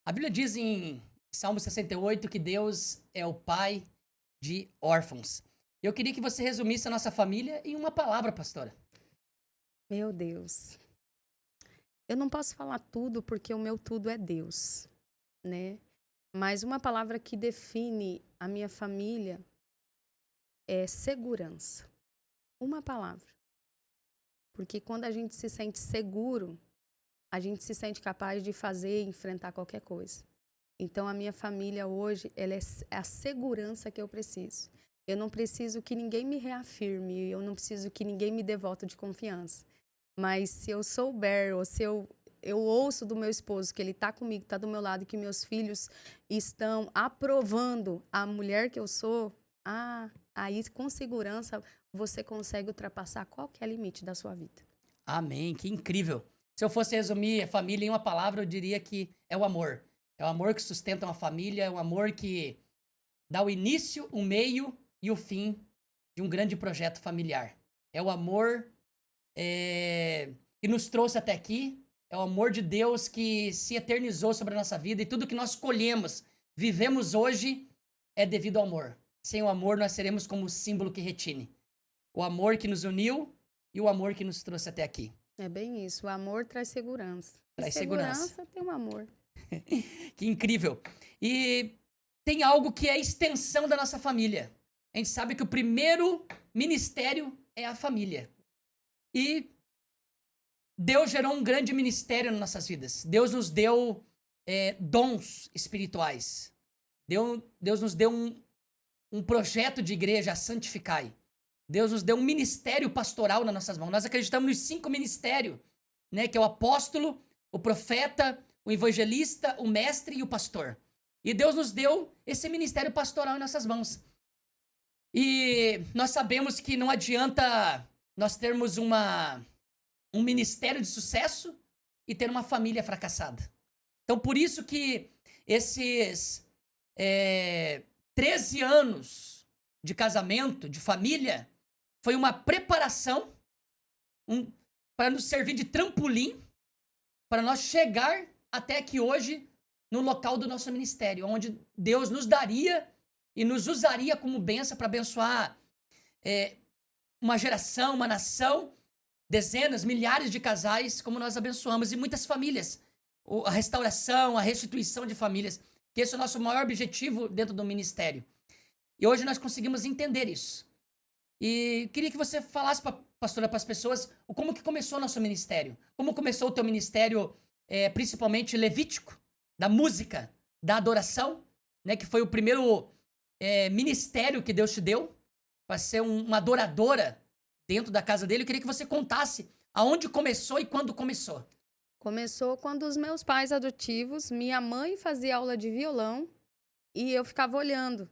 A Bíblia diz em Salmo 68 que Deus é o pai de órfãos. Eu queria que você resumisse a nossa família em uma palavra, pastora. Meu Deus. Eu não posso falar tudo porque o meu tudo é Deus, né? Mas uma palavra que define a minha família é segurança. Uma palavra. Porque quando a gente se sente seguro, a gente se sente capaz de fazer e enfrentar qualquer coisa. Então, a minha família hoje, ela é a segurança que eu preciso. Eu não preciso que ninguém me reafirme, eu não preciso que ninguém me dê voto de confiança. Mas se eu souber, ou se eu ouço do meu esposo que ele está comigo, está do meu lado, que meus filhos estão aprovando a mulher que eu sou, aí com segurança você consegue ultrapassar qualquer limite da sua vida. Amém, que incrível. Se eu fosse resumir a família em uma palavra, eu diria que é o amor. É o amor que sustenta uma família, é o amor que dá o início, o meio e o fim de um grande projeto familiar. É o amor que nos trouxe até aqui, é o amor de Deus que se eternizou sobre a nossa vida e tudo que nós colhemos, vivemos hoje, é devido ao amor. Sem o amor, nós seremos como o símbolo que retine. O amor que nos uniu e o amor que nos trouxe até aqui. É bem isso. O amor traz segurança. Traz E segurança tem um amor. Que incrível. E tem algo que é extensão da nossa família. A gente sabe que o primeiro ministério é a família. E Deus gerou um grande ministério nas nossas vidas. Deus nos deu dons espirituais. Deus nos deu um projeto de igreja, a Santificai. Deus nos deu um ministério pastoral nas nossas mãos. Nós acreditamos nos 5 ministérios, né? Que é o apóstolo, o profeta, o evangelista, o mestre e o pastor. E Deus nos deu esse ministério pastoral em nossas mãos. E nós sabemos que não adianta nós termos um ministério de sucesso e ter uma família fracassada. Então, por isso que esses 13 anos de casamento, de família, foi uma preparação para nos servir de trampolim para nós chegar até aqui hoje no local do nosso ministério, onde Deus nos daria e nos usaria como bênção para abençoar uma geração, uma nação, dezenas, milhares de casais, como nós abençoamos, e muitas famílias. A restauração, a restituição de famílias, que esse é o nosso maior objetivo dentro do ministério. E hoje nós conseguimos entender isso. E queria que você falasse, pastora, para as pessoas, como que começou o nosso ministério. Como começou o teu ministério, principalmente levítico, da música, da adoração, né, que foi o primeiro ministério que Deus te deu, para ser uma adoradora dentro da casa dele. Eu queria que você contasse aonde começou e quando começou. Começou quando os meus pais adotivos, minha mãe fazia aula de violão e eu ficava olhando.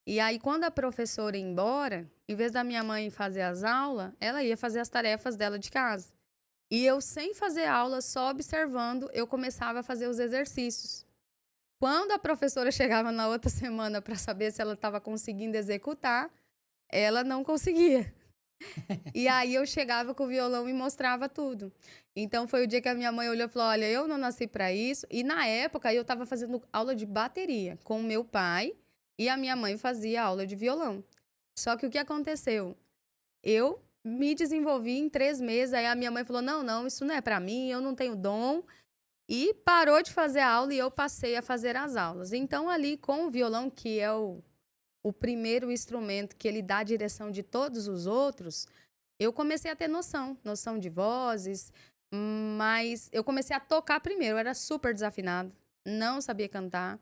E aí, quando a professora ia embora, em vez da minha mãe fazer as aulas, ela ia fazer as tarefas dela de casa. E eu, sem fazer aula, só observando, eu começava a fazer os exercícios. Quando a professora chegava na outra semana para saber se ela estava conseguindo executar, ela não conseguia. E aí eu chegava com o violão e mostrava tudo. Então foi o dia que a minha mãe olhou e falou: olha, eu não nasci para isso. E na época eu estava fazendo aula de bateria com o meu pai e a minha mãe fazia aula de violão. Só que o que aconteceu? Eu me desenvolvi em 3 meses, aí a minha mãe falou: não, isso não é para mim, eu não tenho dom. E parou de fazer a aula e eu passei a fazer as aulas. Então ali com o violão, que é o primeiro instrumento que ele dá a direção de todos os outros, eu comecei a ter noção de vozes, mas eu comecei a tocar primeiro, eu era super desafinada, não sabia cantar.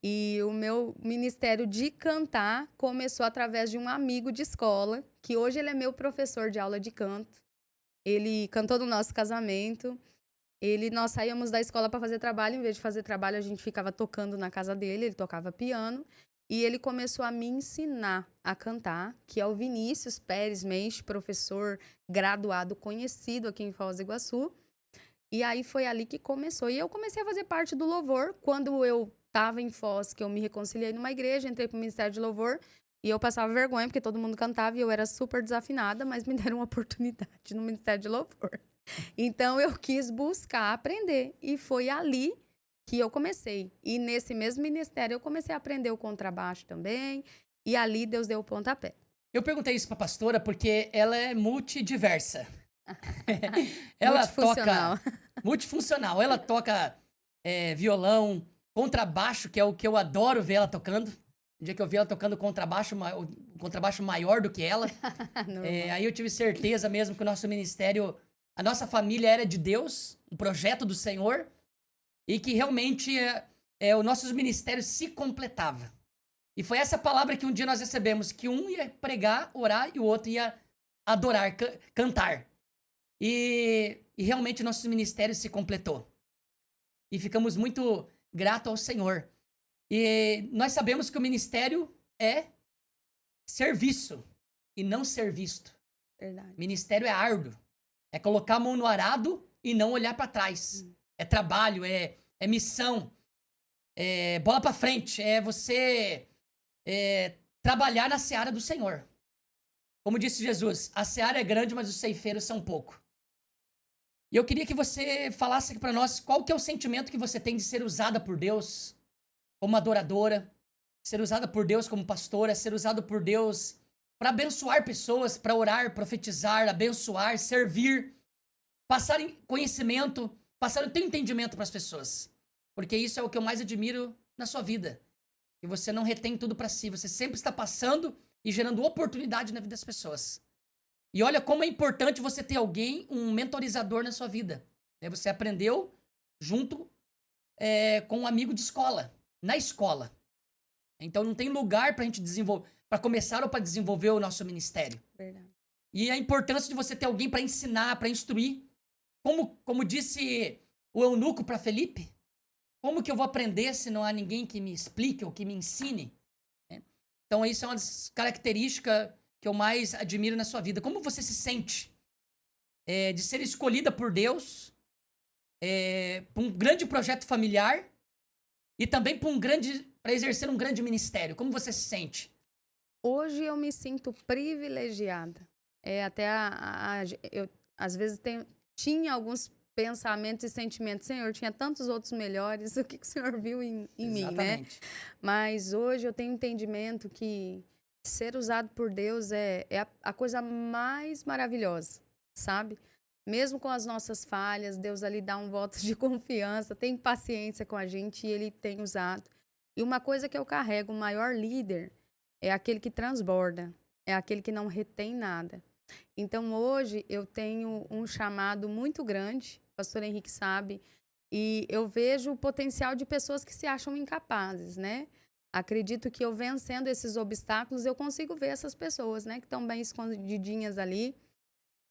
E o meu ministério de cantar começou através de um amigo de escola, que hoje ele é meu professor de aula de canto. Ele cantou no nosso casamento. Nós saíamos da escola para fazer trabalho, em vez de fazer trabalho, a gente ficava tocando na casa dele, ele tocava piano. E ele começou a me ensinar a cantar, que é o Vinícius Pérez Mendes, professor graduado conhecido aqui em Foz do Iguaçu. E aí foi ali que começou. E eu comecei a fazer parte do louvor. Quando eu estava em Foz, que eu me reconciliei numa igreja, entrei para o Ministério de Louvor, e eu passava vergonha, porque todo mundo cantava e eu era super desafinada, mas me deram uma oportunidade no Ministério de Louvor. Então eu quis buscar aprender. E foi ali que eu comecei. E nesse mesmo ministério eu comecei a aprender o contrabaixo também. E ali Deus deu o pontapé. Eu perguntei isso pra pastora porque ela é multidiversa. Ela Multifuncional. toca multifuncional. Ela toca violão, contrabaixo, que é o que eu adoro ver ela tocando. Um dia que eu vi ela tocando contrabaixo, o contrabaixo maior do que ela. Aí eu tive certeza mesmo que o nosso ministério, a nossa família era de Deus, um projeto do Senhor. E que realmente os nossos ministérios se completavam. E foi essa palavra que um dia nós recebemos, que um ia pregar, orar, e o outro ia adorar, cantar. E realmente nossos ministérios se completou. E ficamos muito gratos ao Senhor. E nós sabemos que o ministério é serviço e não ser visto. Verdade. Ministério é árduo. É colocar a mão no arado e não olhar para trás. É trabalho, é missão, é bola pra frente, é você trabalhar na seara do Senhor. Como disse Jesus, a seara é grande, mas os ceifeiros são pouco. E eu queria que você falasse aqui para nós qual que é o sentimento que você tem de ser usada por Deus como adoradora, ser usada por Deus como pastora, ser usada por Deus para abençoar pessoas, para orar, profetizar, abençoar, servir, passar conhecimento, passar o teu entendimento para as pessoas. Porque isso é o que eu mais admiro na sua vida. E você não retém tudo para si, você sempre está passando e gerando oportunidade na vida das pessoas. E olha como é importante você ter alguém, um mentorizador na sua vida. Você aprendeu junto com um amigo de escola, na escola. Então não tem lugar pra gente desenvolver, para começar ou para desenvolver o nosso ministério. Verdade. E a importância de você ter alguém para ensinar, para instruir. Como disse o eunuco para Felipe, como que eu vou aprender se não há ninguém que me explique ou que me ensine? Então isso é uma das características que eu mais admiro na sua vida. Como você se sente de ser escolhida por Deus para um grande projeto familiar e também para exercer um grande ministério? Como você se sente? Hoje eu me sinto privilegiada. Até eu às vezes tinha alguns pensamentos e sentimentos. Senhor, tinha tantos outros melhores. O que o Senhor viu em mim, né? Mas hoje eu tenho entendimento que ser usado por Deus é a coisa mais maravilhosa, sabe? Mesmo com as nossas falhas, Deus ali dá um voto de confiança, tem paciência com a gente e Ele tem usado. E uma coisa que eu carrego, o maior líder é aquele que transborda, é aquele que não retém nada. Então, hoje, eu tenho um chamado muito grande, o pastor Henrique sabe, e eu vejo o potencial de pessoas que se acham incapazes, né? Acredito que eu vencendo esses obstáculos, eu consigo ver essas pessoas, né? Que estão bem escondidinhas ali.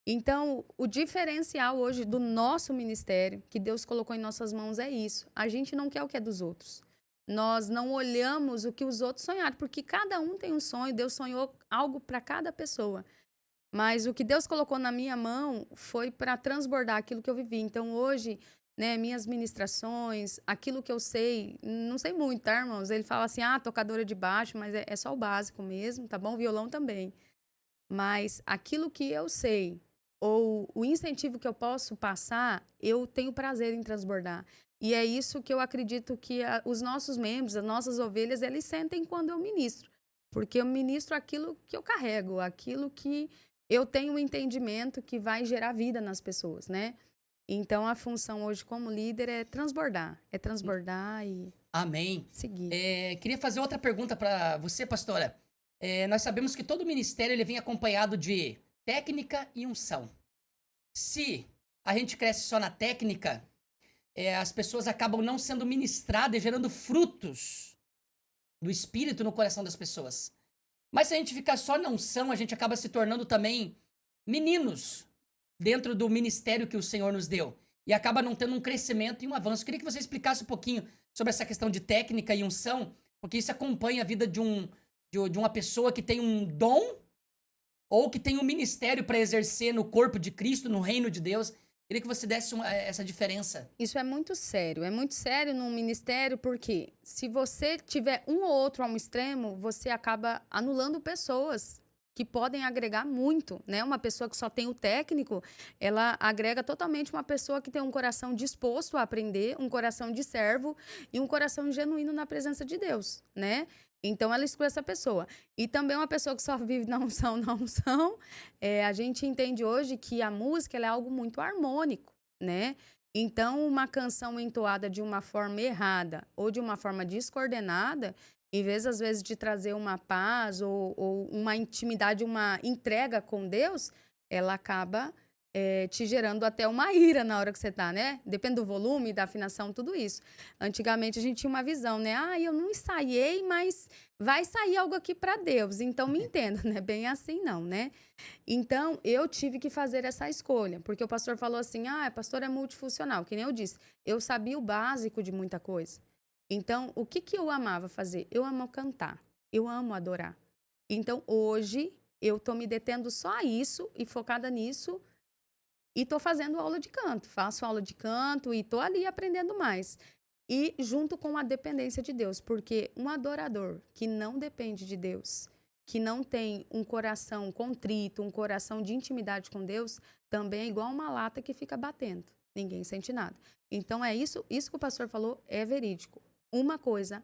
Então, o diferencial hoje do nosso ministério, que Deus colocou em nossas mãos, é isso. A gente não quer o que é dos outros. Nós não olhamos o que os outros sonharam, porque cada um tem um sonho, Deus sonhou algo para cada pessoa. Mas o que Deus colocou na minha mão foi para transbordar aquilo que eu vivi. Então, hoje, né, minhas ministrações, aquilo que eu sei, não sei muito, tá, irmãos? Ele fala assim, tocadora de baixo, mas é só o básico mesmo, tá bom? Violão também. Mas aquilo que eu sei, ou o incentivo que eu posso passar, eu tenho prazer em transbordar. E é isso que eu acredito que os nossos membros, as nossas ovelhas, eles sentem quando eu ministro. Porque eu ministro aquilo que eu carrego, aquilo que eu tenho um entendimento que vai gerar vida nas pessoas, né? Então, a função hoje como líder é transbordar e Amém. seguir. Queria fazer outra pergunta para você, pastora. Nós sabemos que todo ministério ele vem acompanhado de técnica e unção. Se a gente cresce só na técnica, as pessoas acabam não sendo ministradas e gerando frutos do Espírito no coração das pessoas. Mas se a gente ficar só na unção, a gente acaba se tornando também meninos dentro do ministério que o Senhor nos deu. E acaba não tendo um crescimento e um avanço. Eu queria que você explicasse um pouquinho sobre essa questão de técnica e unção, porque isso acompanha a vida de uma pessoa que tem um dom ou que tem um ministério para exercer no corpo de Cristo, no reino de Deus. Queria que você desse essa diferença. Isso é muito sério no ministério, porque se você tiver um ou outro a um extremo, você acaba anulando pessoas que podem agregar muito, né? Uma pessoa que só tem o técnico, ela agrega totalmente uma pessoa que tem um coração disposto a aprender, um coração de servo e um coração genuíno na presença de Deus, né? Então, ela exclui essa pessoa. E também uma pessoa que só vive na unção, a gente entende hoje que a música ela é algo muito harmônico, né? Então, uma canção entoada de uma forma errada ou de uma forma descoordenada, em vez, às vezes, de trazer uma paz ou uma intimidade, uma entrega com Deus, ela acaba te gerando até uma ira na hora que você tá, né? Depende do volume, da afinação, tudo isso. Antigamente a gente tinha uma visão, né? Eu não ensaiei, mas vai sair algo aqui para Deus. Então me entenda, não é bem assim não, né? Então eu tive que fazer essa escolha, porque o pastor falou assim: pastor é multifuncional, que nem eu disse. Eu sabia o básico de muita coisa. Então, o que eu amava fazer? Eu amo cantar, eu amo adorar. Então, hoje, eu tô me detendo só a isso e focada nisso. E tô fazendo aula de canto, faço aula de canto e tô ali aprendendo mais. E junto com a dependência de Deus, porque um adorador que não depende de Deus, que não tem um coração contrito, um coração de intimidade com Deus, também é igual uma lata que fica batendo. Ninguém sente nada. Então é isso que o pastor falou é verídico. Uma coisa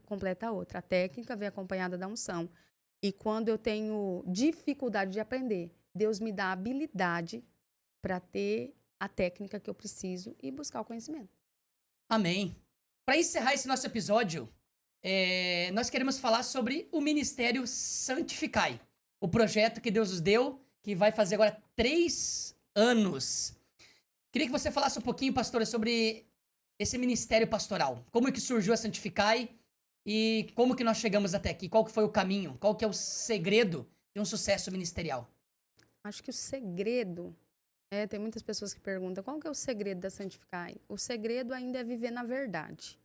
completa a outra. A técnica vem acompanhada da unção. E quando eu tenho dificuldade de aprender, Deus me dá habilidade para ter a técnica que eu preciso e buscar o conhecimento. Amém. Para encerrar esse nosso episódio, nós queremos falar sobre o Ministério Santificai, o projeto que Deus nos deu, que vai fazer agora 3 anos. Queria que você falasse um pouquinho, pastora, sobre esse ministério pastoral. Como é que surgiu a Santificai e como que nós chegamos até aqui? Qual que foi o caminho? Qual que é o segredo de um sucesso ministerial? Acho que o segredo... tem muitas pessoas que perguntam, qual que é o segredo da Santificai? O segredo ainda é viver na verdade.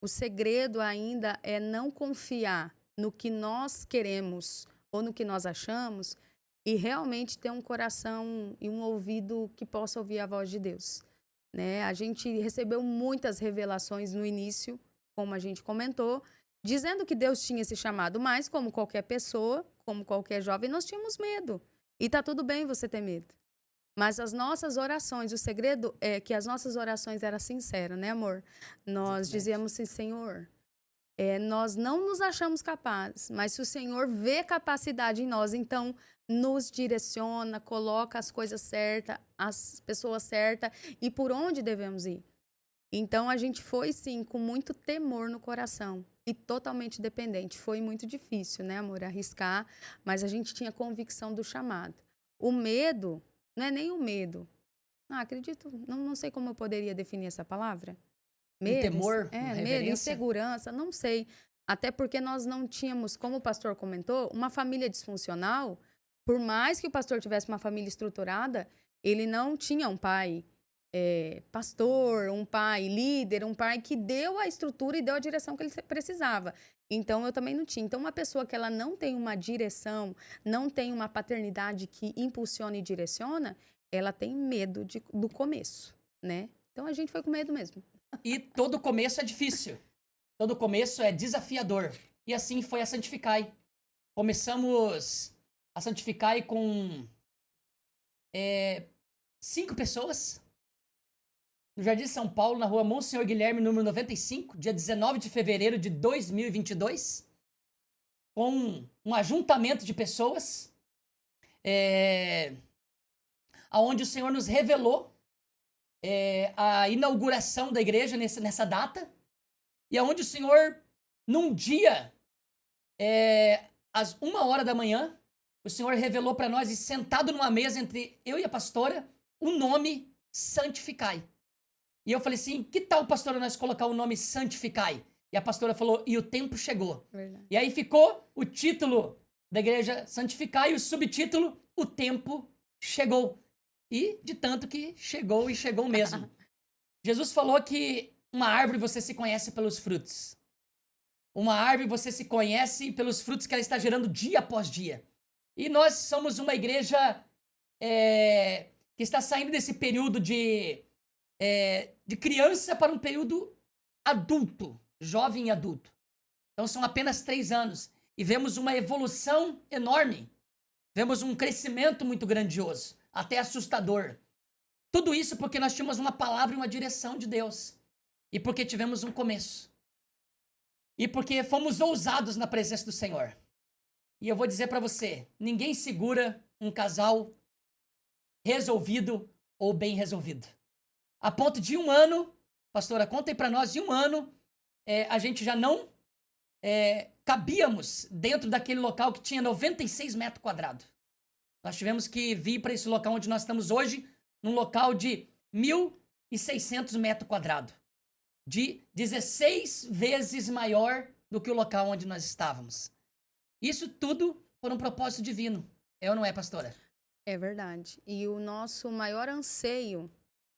O segredo ainda é não confiar no que nós queremos ou no que nós achamos e realmente ter um coração e um ouvido que possa ouvir a voz de Deus. Né? A gente recebeu muitas revelações no início, como a gente comentou, dizendo que Deus tinha esse chamado, mas como qualquer pessoa, como qualquer jovem, nós tínhamos medo. E tá tudo bem você ter medo. Mas as nossas orações, o segredo é que as nossas orações eram sinceras, né, amor? Nós dizíamos assim, Senhor, nós não nos achamos capazes, mas se o Senhor vê capacidade em nós, então nos direciona, coloca as coisas certas, as pessoas certas e por onde devemos ir. Então a gente foi, sim, com muito temor no coração e totalmente dependente. Foi muito difícil, né, amor, arriscar, mas a gente tinha convicção do chamado. O medo... Não é nem o medo. Acredito, não sei como eu poderia definir essa palavra. Medo, temor, medo, insegurança, não sei. Até porque nós não tínhamos, como o pastor comentou, uma família disfuncional. Por mais que o pastor tivesse uma família estruturada, ele não tinha um pai pastor, um pai líder, um pai que deu a estrutura e deu a direção que ele precisava. Então, eu também não tinha. Então, uma pessoa que ela não tem uma direção, não tem uma paternidade que impulsiona e direciona, ela tem medo do começo, né? Então, a gente foi com medo mesmo. E todo começo é difícil. Todo começo é desafiador. E assim foi a Santificai. Começamos a Santificai com 5 pessoas. No Jardim de São Paulo, na rua Monsenhor Guilherme, número 95, dia 19 de fevereiro de 2022, com um ajuntamento de pessoas, onde o Senhor nos revelou a inauguração da igreja nessa data, e aonde o Senhor, num dia, às 1h da manhã, o Senhor revelou para nós, e sentado numa mesa entre eu e a pastora, o nome Santificai. E eu falei assim, que tal, pastora, nós colocar o nome Santificai? E a pastora falou, e o tempo chegou. Verdade. E aí ficou o título da igreja Santificai e o subtítulo, o tempo chegou. E de tanto que chegou e chegou mesmo. Jesus falou que uma árvore você se conhece pelos frutos. Uma árvore você se conhece pelos frutos que ela está gerando dia após dia. E nós somos uma igreja que está saindo desse período de criança para um período adulto, jovem e adulto. Então são apenas 3 anos. E vemos uma evolução enorme. Vemos um crescimento muito grandioso, até assustador. Tudo isso porque nós tínhamos uma palavra e uma direção de Deus. E porque tivemos um começo. E porque fomos ousados na presença do Senhor. E eu vou dizer para você, ninguém segura um casal resolvido ou bem resolvido. A ponto de 1 ano, pastora, conta aí para nós, em 1 ano, a gente já não cabíamos dentro daquele local que tinha 96 metros quadrados. Nós tivemos que vir para esse local onde nós estamos hoje, num local de 1.600 metros quadrados. De 16 vezes maior do que o local onde nós estávamos. Isso tudo por um propósito divino. É ou não é, pastora? É verdade. E o nosso maior anseio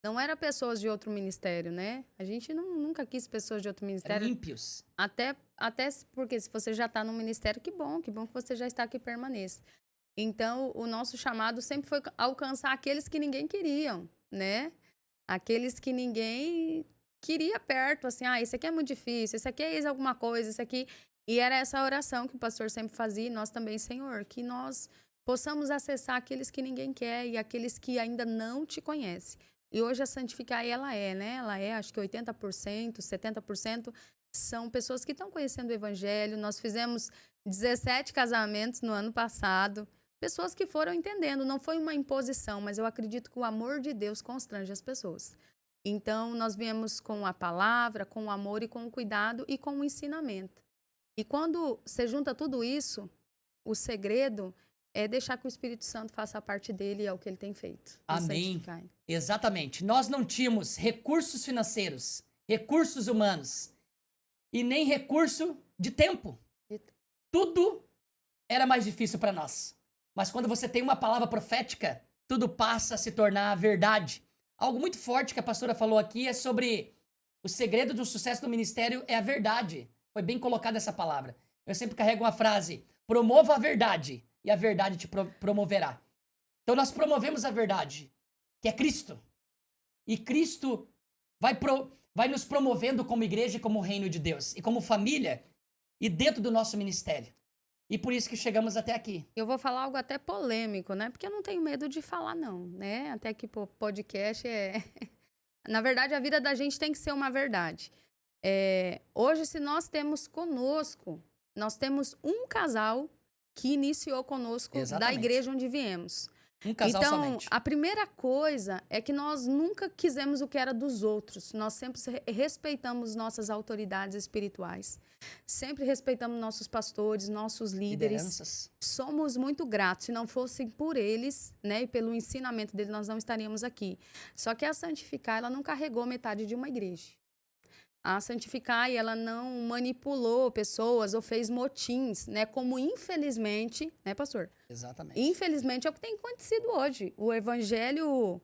não era pessoas de outro ministério, né? A gente nunca quis pessoas de outro ministério. Eram ímpios. Até porque se você já está no ministério, que bom que você já está aqui e permaneça. Então, o nosso chamado sempre foi alcançar aqueles que ninguém queriam, né? Aqueles que ninguém queria perto, assim, isso aqui é muito difícil, isso aqui é alguma coisa, isso aqui. E era essa oração que o pastor sempre fazia, e nós também, Senhor, que nós possamos acessar aqueles que ninguém quer e aqueles que ainda não te conhecem. E hoje a Santificar, ela é, né? Ela é, acho que 80%, 70% são pessoas que estão conhecendo o Evangelho. Nós fizemos 17 casamentos no ano passado. Pessoas que foram entendendo, não foi uma imposição, mas eu acredito que o amor de Deus constrange as pessoas. Então, nós viemos com a palavra, com o amor e com o cuidado e com o ensinamento. E quando você junta tudo isso, o segredo é deixar que o Espírito Santo faça a parte dele, e é o que ele tem feito. Amém. Exatamente. Nós não tínhamos recursos financeiros, recursos humanos e nem recurso de tempo. Tudo era mais difícil para nós. Mas quando você tem uma palavra profética, tudo passa a se tornar verdade. Algo muito forte que a pastora falou aqui é sobre o segredo do sucesso do ministério é a verdade. Foi bem colocada essa palavra. Eu sempre carrego uma frase: promova a verdade e a verdade te promoverá. Então nós promovemos a verdade, que é Cristo. E Cristo vai nos promovendo como igreja e como reino de Deus. E como família e dentro do nosso ministério. E por isso que chegamos até aqui. Eu vou falar algo até polêmico, né? Porque eu não tenho medo de falar, não, né? Até que podcast é... Na verdade, a vida da gente tem que ser uma verdade. Hoje, se nós temos conosco, nós temos um casal que iniciou conosco da igreja onde viemos. Um casal então, somente. A primeira coisa é que nós nunca quisemos o que era dos outros. Nós sempre respeitamos nossas autoridades espirituais. Sempre respeitamos nossos pastores, nossos líderes. Lideranças. Somos muito gratos. Se não fosse por eles, né, e pelo ensinamento deles, nós não estaríamos aqui. Só que a Santificar, ela não carregou metade de uma igreja. A Santificar, ela não manipulou pessoas ou fez motins, né? Como infelizmente, né, pastor? Exatamente. Infelizmente é o que tem acontecido hoje. O evangelho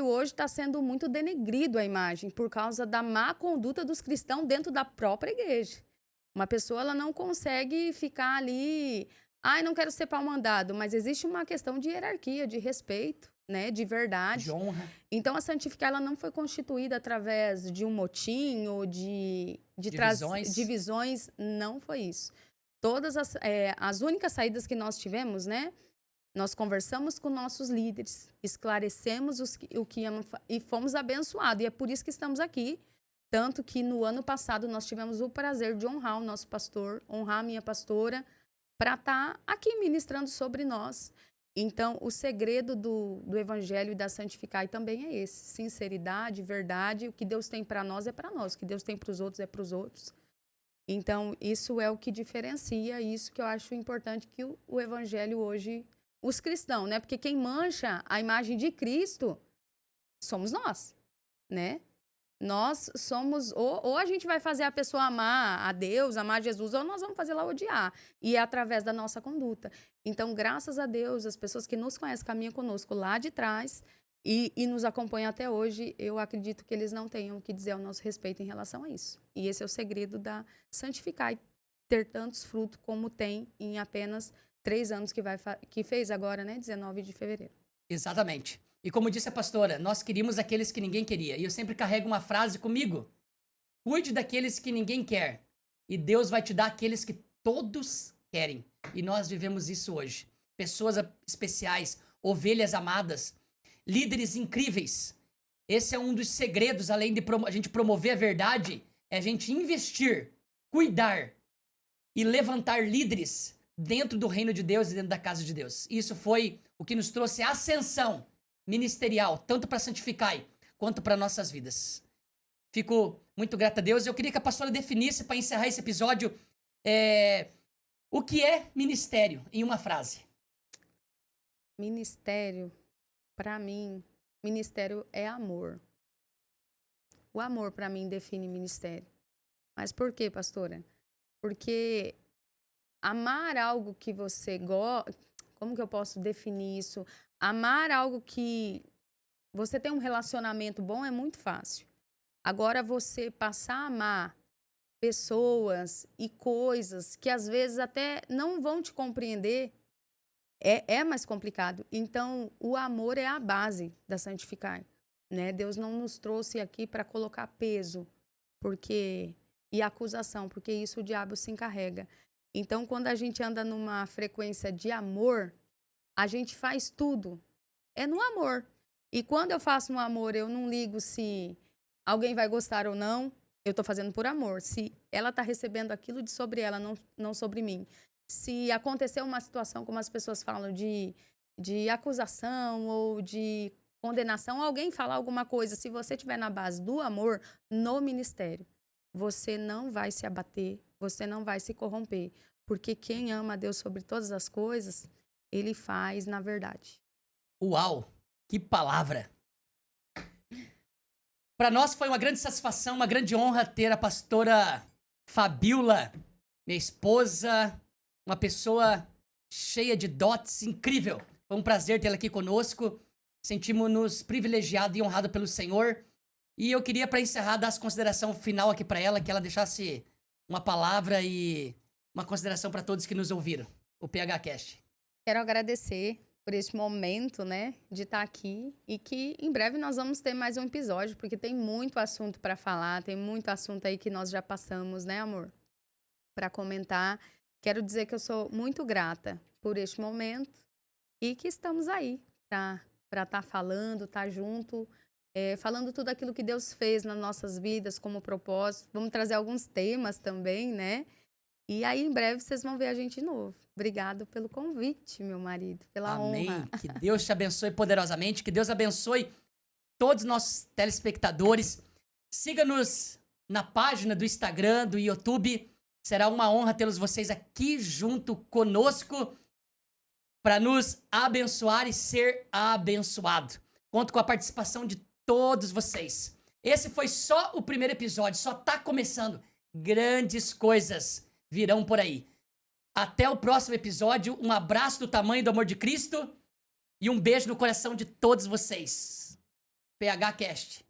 hoje está sendo muito denegrido a imagem por causa da má conduta dos cristãos dentro da própria igreja. Uma pessoa, ela não consegue ficar ali, não quero ser pau-mandado, mas existe uma questão de hierarquia, de respeito, né, de verdade. De honra. Então, a Santificar, ela não foi constituída através de um motim ou de divisões, não foi isso. Todas as únicas saídas que nós tivemos, né, nós conversamos com nossos líderes, esclarecemos o que íamos e fomos abençoados. E é por isso que estamos aqui. Tanto que no ano passado nós tivemos o prazer de honrar o nosso pastor, honrar a minha pastora, para estar aqui ministrando sobre nós. Então, o segredo do Evangelho e da Santificar também é esse: sinceridade, verdade. O que Deus tem para nós é para nós, o que Deus tem para os outros é para os outros. Então, isso é o que diferencia, isso que eu acho importante que o Evangelho hoje, os cristãos, né? Porque quem mancha a imagem de Cristo somos nós, né? Nós somos, ou a gente vai fazer a pessoa amar a Deus, amar Jesus, ou nós vamos fazer ela odiar. E é através da nossa conduta. Então, graças a Deus, as pessoas que nos conhecem, caminham conosco lá de trás e nos acompanham até hoje, eu acredito que eles não tenham o que dizer ao nosso respeito em relação a isso. E esse é o segredo da Santificar e ter tantos frutos como tem em apenas 3 anos que fez agora, né? 19 de fevereiro. Exatamente. E como disse a pastora, nós queríamos aqueles que ninguém queria. E eu sempre carrego uma frase comigo: cuide daqueles que ninguém quer, e Deus vai te dar aqueles que todos querem. E nós vivemos isso hoje. Pessoas especiais, ovelhas amadas, líderes incríveis. Esse é um dos segredos, além de a gente promover a verdade, é a gente investir, cuidar e levantar líderes dentro do reino de Deus e dentro da casa de Deus. Isso foi o que nos trouxe a ascensão ministerial, tanto para Santificar quanto para nossas vidas. Fico muito grato a Deus. Eu queria que a pastora definisse, para encerrar esse episódio, o que é ministério, em uma frase. Ministério, para mim, ministério é amor. O amor, para mim, define ministério. Mas por quê, pastora? Porque amar algo que você gosta... Como que eu posso definir isso? Amar algo que você tem um relacionamento bom é muito fácil. Agora, você passar a amar pessoas e coisas que às vezes até não vão te compreender é mais complicado. Então, o amor é a base da Santificar. né? Deus não nos trouxe aqui para colocar peso, porque e acusação, porque isso o diabo se encarrega. Então, quando a gente anda numa frequência de amor, a gente faz tudo. É no amor. E quando eu faço no amor, eu não ligo se alguém vai gostar ou não. Eu tô fazendo por amor. Se ela tá recebendo aquilo de sobre ela, não sobre mim. Se acontecer uma situação, como as pessoas falam, de acusação ou de condenação, alguém falar alguma coisa, se você estiver na base do amor no ministério, você não vai se abater, você não vai se corromper. Porque quem ama a Deus sobre todas as coisas, ele faz na verdade. Uau, que palavra! Para nós foi uma grande satisfação, uma grande honra ter a pastora Fabiola, minha esposa, uma pessoa cheia de dotes, incrível. Foi um prazer tê-la aqui conosco. Sentimos-nos privilegiados e honrados pelo Senhor. E eu queria, para encerrar, dar a consideração final aqui para ela, que ela deixasse uma palavra e uma consideração para todos que nos ouviram. O PHcast. Quero agradecer por este momento, né, de estar aqui e que em breve nós vamos ter mais um episódio, porque tem muito assunto para falar, tem muito assunto aí que nós já passamos, né, amor, para comentar. Quero dizer que eu sou muito grata por este momento e que estamos aí para estar falando, estar junto, falando tudo aquilo que Deus fez nas nossas vidas como propósito. Vamos trazer alguns temas também, né? E aí, em breve, vocês vão ver a gente de novo. Obrigado pelo convite, meu marido, pela Amém. honra. Que Deus te abençoe poderosamente, que Deus abençoe todos os nossos telespectadores. Siga-nos na página do Instagram, do YouTube. Será uma honra tê-los vocês aqui junto conosco para nos abençoar e ser abençoado. Conto com a participação de todos vocês. Esse foi só o primeiro episódio, só tá começando. Grandes coisas virão por aí. Até o próximo episódio. Um abraço do tamanho do amor de Cristo e um beijo no coração de todos vocês. PHcast.